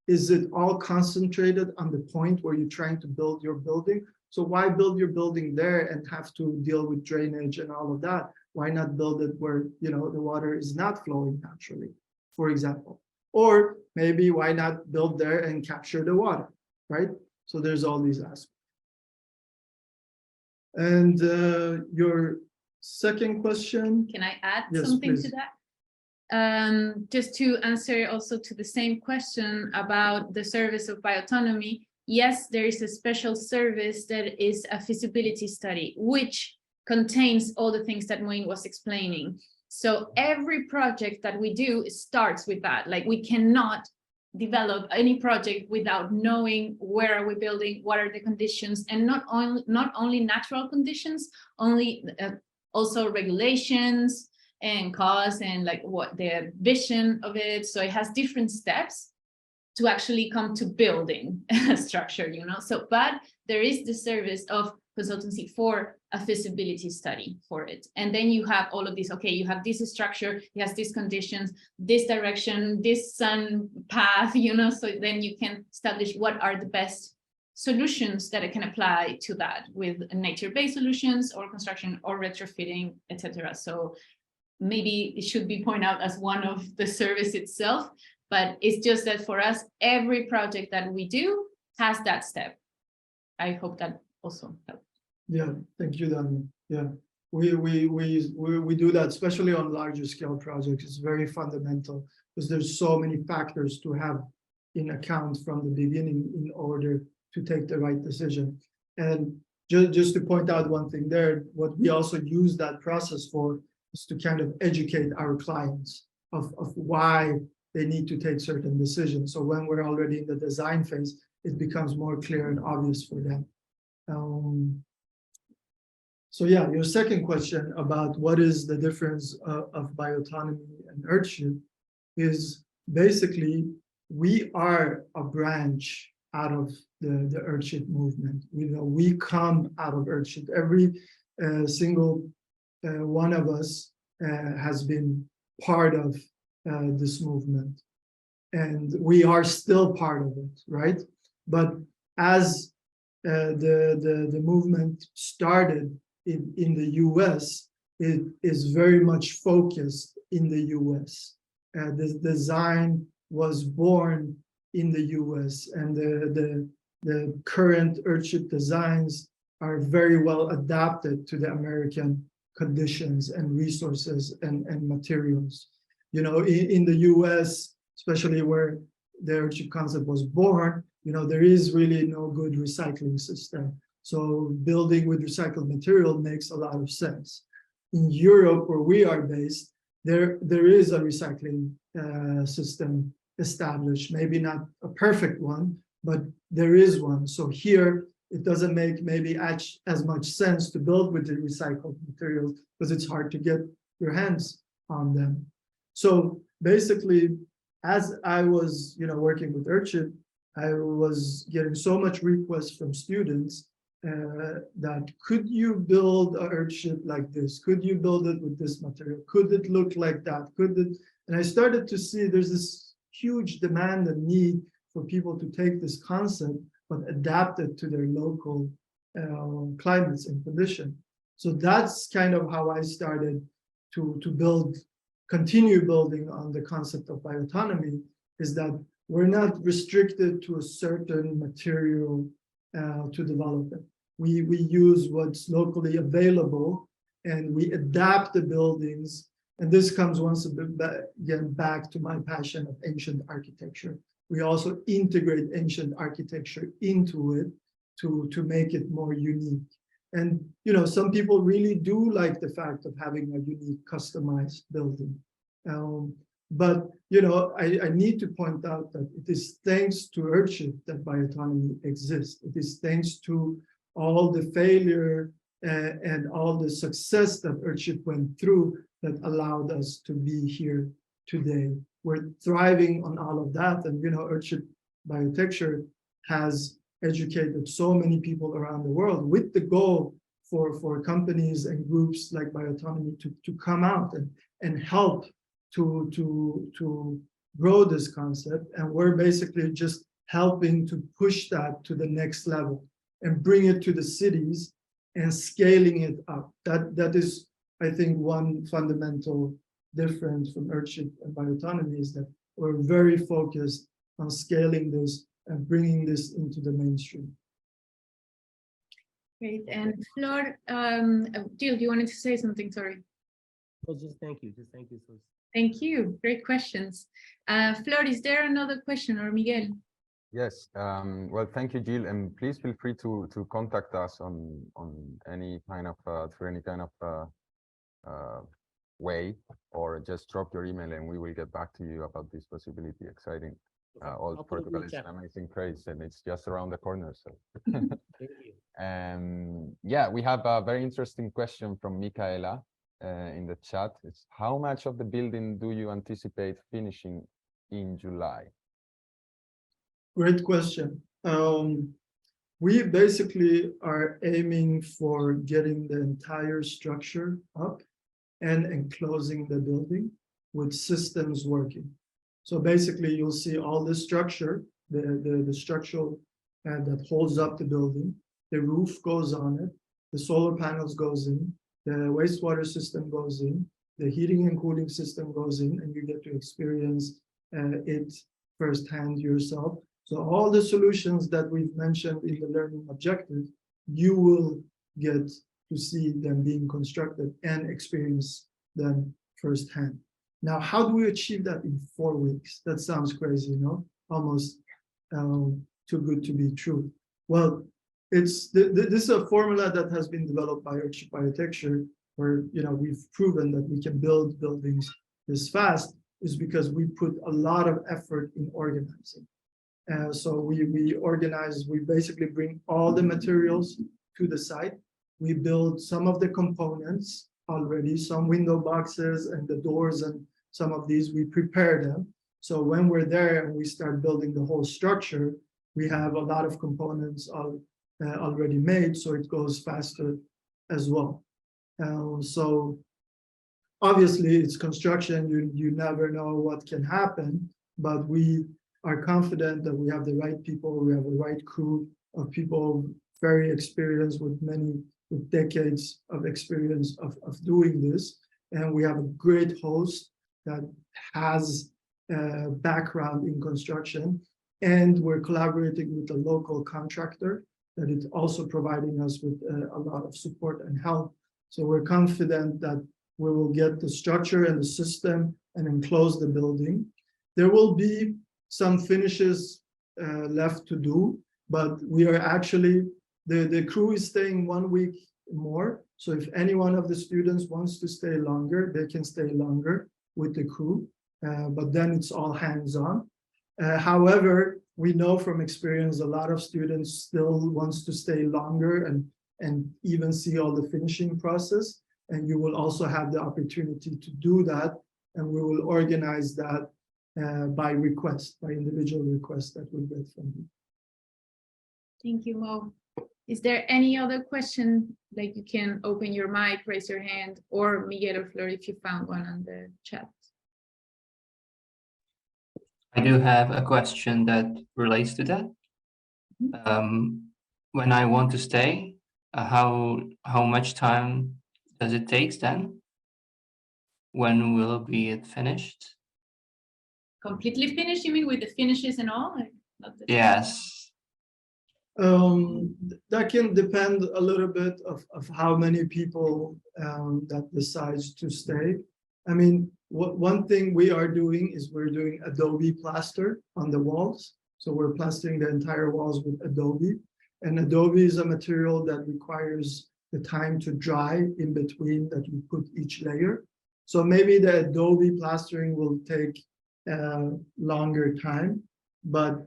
Is it all concentrated on the point where you're trying to build your building? So why build your building there and have to deal with drainage and all of that? Why not build it where the water is not flowing naturally, for example? Or maybe why not build there and capture the water, right? So there's all these aspects. And your second question? Can I add Yes, something please. to that? Just to answer also to the same question about the service of bioautonomy, yes, there is a special service that is a feasibility study, which contains all the things that Moein was explaining. So every project that we do starts with that. Like, we cannot develop any project without knowing where are we building, what are the conditions, and not only natural conditions, also regulations and costs and like what the vision of it. So it has different steps to actually come to building a structure, So, but there is the service of consultancy for a feasibility study for it. And then you have all of these, okay, you have this structure, it has these conditions, this direction, this sun path, so then you can establish what are the best solutions that it can apply to that with nature-based solutions or construction or retrofitting, etc. So maybe it should be pointed out as one of the service itself, but it's just that for us, every project that we do has that step. I hope that also helps. Yeah, thank you, Dani. Yeah, we do that, especially on larger scale projects. It's very fundamental because there's so many factors to have in account from the beginning in order to take the right decision. And just to point out one thing there, what we also use that process for is to kind of educate our clients of why they need to take certain decisions. So when we're already in the design phase, it becomes more clear and obvious for them. So yeah, your second question about what is the difference of bioautonomy and Earthship is basically we are a branch out of the Earthship movement. We come out of Earthship. Every single one of us has been part of this movement, and we are still part of it, right? But as the movement started in the US, it is very much focused in the US. The design was born in the US, and the current Earthship designs are very well adapted to the American conditions and resources and materials. In the US, especially where the Earthship concept was born, there is really no good recycling system. So building with recycled material makes a lot of sense. In Europe, where we are based, there is a recycling system established, maybe not a perfect one, but there is one. So here, it doesn't make maybe as much sense to build with the recycled materials because it's hard to get your hands on them. So basically, as I was working with EarthShip, I was getting so much requests from students that could you build an EarthShip like this? Could you build it with this material? Could it look like that? Could it? And I started to see there's this huge demand and need for people to take this concept but adapt it to their local climates and condition. So that's kind of how I started to continue building on the concept of biotonomy, is that we're not restricted to a certain material to develop it. We use what's locally available and we adapt the buildings. And this comes once again back to my passion of ancient architecture. We also integrate ancient architecture into it to make it more unique. And some people really do like the fact of having a unique customized building. But I need to point out that it is thanks to EarthShip that biotonomy exists. It is thanks to all the failure and all the success that EarthShip went through that allowed us to be here today. We're thriving on all of that. And EarthShip Biotecture has educated so many people around the world with the goal for companies and groups like Biotonomy to come out and help to grow this concept. And we're basically just helping to push that to the next level and bring it to the cities and scaling it up. That is, I think, one fundamental difference from EarthShip and Biotonomy, is that we're very focused on scaling this and bringing this into the mainstream. Great. And Flor, Jill, you wanted to say something? Sorry. Well, just thank you. So Thank you. Great questions. Flor, is there another question, or Miguel? Yes. Well, thank you, Jill, and please feel free to contact us on any kind of through any kind of way, or just drop your email and we will get back to you about this possibility. Exciting. All Portugal is an amazing place and it's just around the corner. So thank you. Yeah, we have a very interesting question from Micaela in the chat. It's how much of the building do you anticipate finishing in July? Great question. We basically are aiming for getting the entire structure up and enclosing the building with systems working. So basically, you'll see all the structure, the structural that holds up the building. The roof goes on it. The solar panels goes in. The wastewater system goes in. The heating and cooling system goes in, and you get to experience it firsthand yourself. So all the solutions that we've mentioned in the learning objective, you will get to see them being constructed and experience them firsthand. Now, how do we achieve that in 4 weeks? That sounds crazy, almost too good to be true. Well, this is a formula that has been developed by EarthShip Biotecture, where we've proven that we can build buildings this fast, is because we put a lot of effort in organizing. So we organize, we basically bring all the materials to the site. We build some of the components already, some window boxes and the doors, and some of these we prepare them. So when we're there and we start building the whole structure, we have a lot of components already made, so it goes faster as well. So obviously it's construction, you never know what can happen, but we are confident that we have the right people, we have the right crew of people very experienced with decades of experience of doing this. And we have a great host that has a background in construction. And we're collaborating with a local contractor that is also providing us with a lot of support and help. So we're confident that we will get the structure and the system and enclose the building. There will be some finishes left to do, but we are actually, the crew is staying 1 week more. So if any one of the students wants to stay longer, they can stay longer with the crew, but then it's all hands-on. However, we know from experience, a lot of students still wants to stay longer and even see all the finishing process. And you will also have the opportunity to do that. And we will organize that by request, by individual request that we get from you. Thank you, Mo. Is there any other question? Like, you can open your mic, raise your hand, or Miguel or Flor, if you found one on the chat. I do have a question that relates to that. When I want to stay, how much time does it take then? When will it be finished? Completely finished, you mean, with the finishes and all? Like, not the... Yes. That can depend a little bit of how many people that decides to stay. I mean, one thing we are doing is we're doing Adobe plaster on the walls. So we're plastering the entire walls with Adobe. And Adobe is a material that requires the time to dry in between that you put each layer. So maybe the Adobe plastering will take longer time, but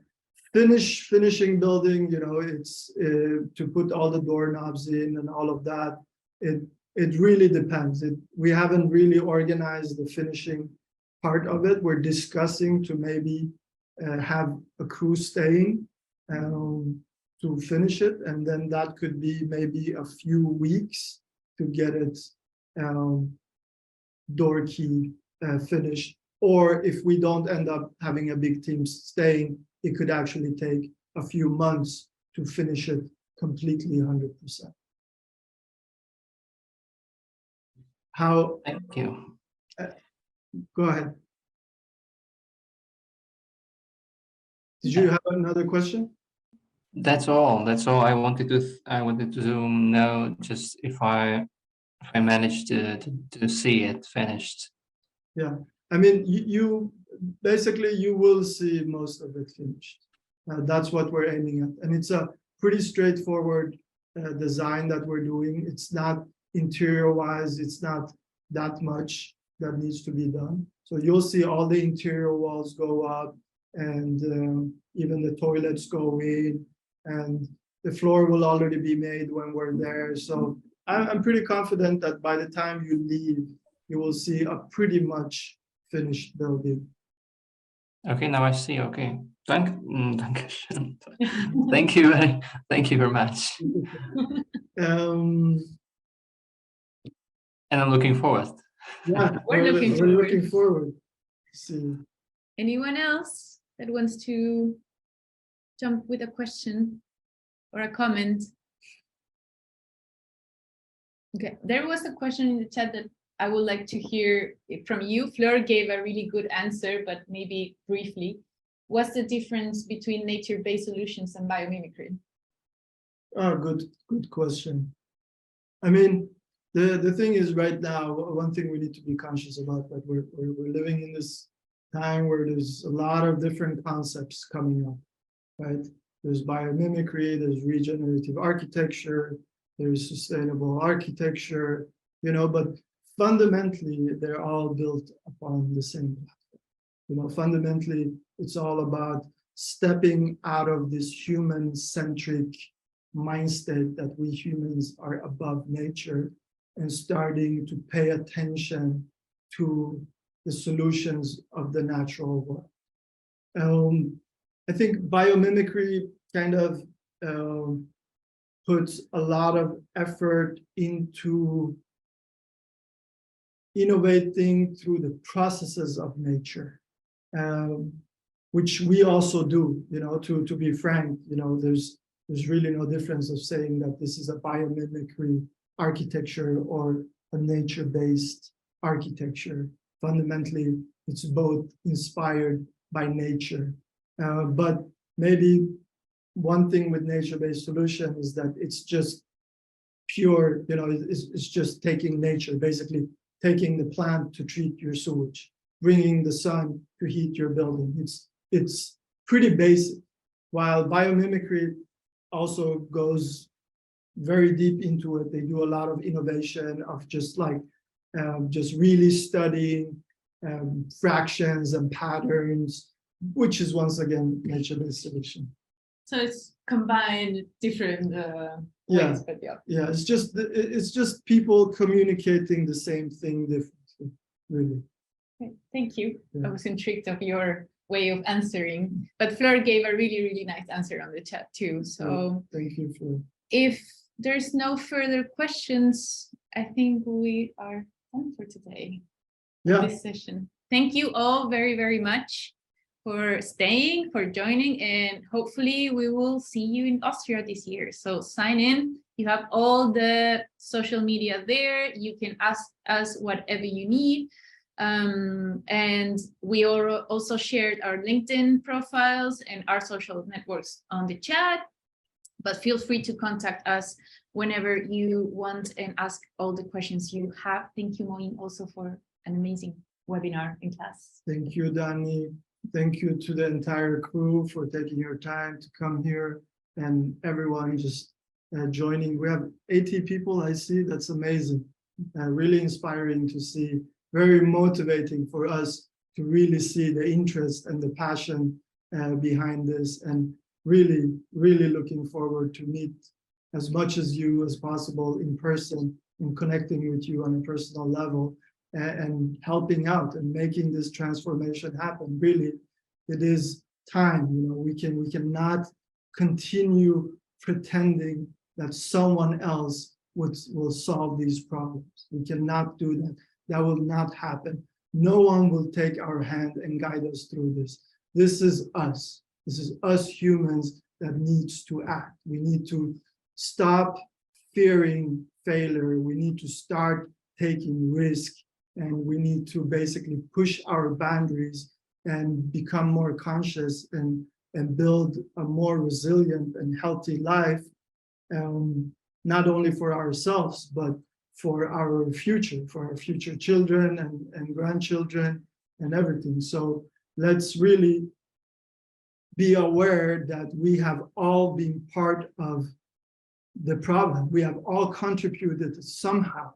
finishing building, you know, it's to put all the doorknobs in and all of that. It really depends. We haven't really organized the finishing part of it. We're discussing to maybe have a crew staying to finish it, and then that could be maybe a few weeks to get it door key finished. Or if we don't end up having a big team staying, it could actually take a few months to finish it completely 100%. How? Thank you. Go ahead. Did you have another question? That's all. That's all I wanted to. I wanted to know just if I managed to see it finished. Yeah, I mean, you basically you will see most of it finished. That's what we're aiming at, and it's a pretty straightforward design that we're doing. It's not interior-wise. It's not that much that needs to be done. So you'll see all the interior walls go up, and even the toilets go in, and the floor will already be made when we're there. So I'm pretty confident that by the time you leave, you will see a pretty much finished building. Okay, now I see. Okay, thank you very much. And I'm looking forward. Yeah, we're looking forward. See. Anyone else that wants to jump with a question or a comment? Okay, there was a question in the chat that I would like to hear from you. Fleur gave a really good answer, but maybe briefly. What's the difference between nature-based solutions and biomimicry? Oh, good question. I mean, the thing is right now, one thing we need to be conscious about, that we're living in this time where there's a lot of different concepts coming up, right? There's biomimicry, there's regenerative architecture, there's sustainable architecture, you know, but fundamentally, they're all built upon the same platform. You know, fundamentally, it's all about stepping out of this human-centric mind state that we humans are above nature and starting to pay attention to the solutions of the natural world. I think biomimicry kind of puts a lot of effort into innovating through the processes of nature, which we also do. You know, to be frank, you know, there's really no difference of saying that this is a biomimicry architecture or a nature-based architecture. Fundamentally, it's both inspired by nature. But maybe one thing with nature-based solution is that it's just pure, you know, it's just taking nature, basically taking the plant to treat your sewage, bringing the sun to heat your building. It's pretty basic, while biomimicry also goes very deep into it. They do a lot of innovation of just like just really studying fractions and patterns, which is once again nature-based selection. So it's combined different Yeah. ways, but yeah. Yeah, it's just people communicating the same thing differently, really. Okay, thank you. Yeah. I was intrigued of your way of answering, but Fleur gave a really, really nice answer on the chat too. So Thank you for. if there's no further questions, I think we are done for today. Yeah. This session. Thank you all very, very much for staying, for joining, and hopefully we will see you in Austria this year. So sign in. You have all the social media there. You can ask us whatever you need. And we also shared our LinkedIn profiles and our social networks on the chat, but feel free to contact us whenever you want and ask all the questions you have. Thank you, Moein, also for an amazing webinar in class. Thank you, Dani. Thank you to the entire crew for taking your time to come here and everyone just joining. We have 80 people, I see. That's amazing. Really inspiring to see. Very motivating for us to really see the interest and the passion behind this, and really, really looking forward to meet as much as you as possible in person and connecting with you on a personal level and helping out and making this transformation happen. Really, it is time. You know, we cannot continue pretending that someone else will solve these problems. We cannot do that. That will not happen. No one will take our hand and guide us through this. This is us. This is us humans that needs to act. We need to stop fearing failure. We need to start taking risk, and we need to basically push our boundaries and become more conscious and build a more resilient and healthy life, not only for ourselves, but for our future children and grandchildren and everything. So let's really be aware that we have all been part of the problem. We have all contributed somehow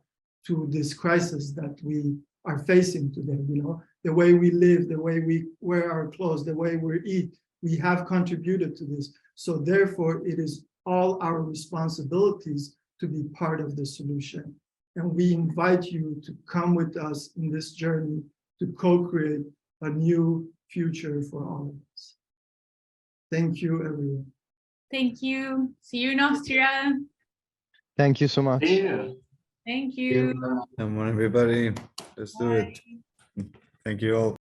to this crisis that we are facing today. You know, the way we live, the way we wear our clothes, the way we eat, we have contributed to this. So therefore, it is all our responsibilities to be part of the solution. And we invite you to come with us in this journey to co-create a new future for all of us. Thank you, everyone. Thank you. See you in Austria. Thank you so much. Thank you. Come on, everybody. Let's do it. Thank you all.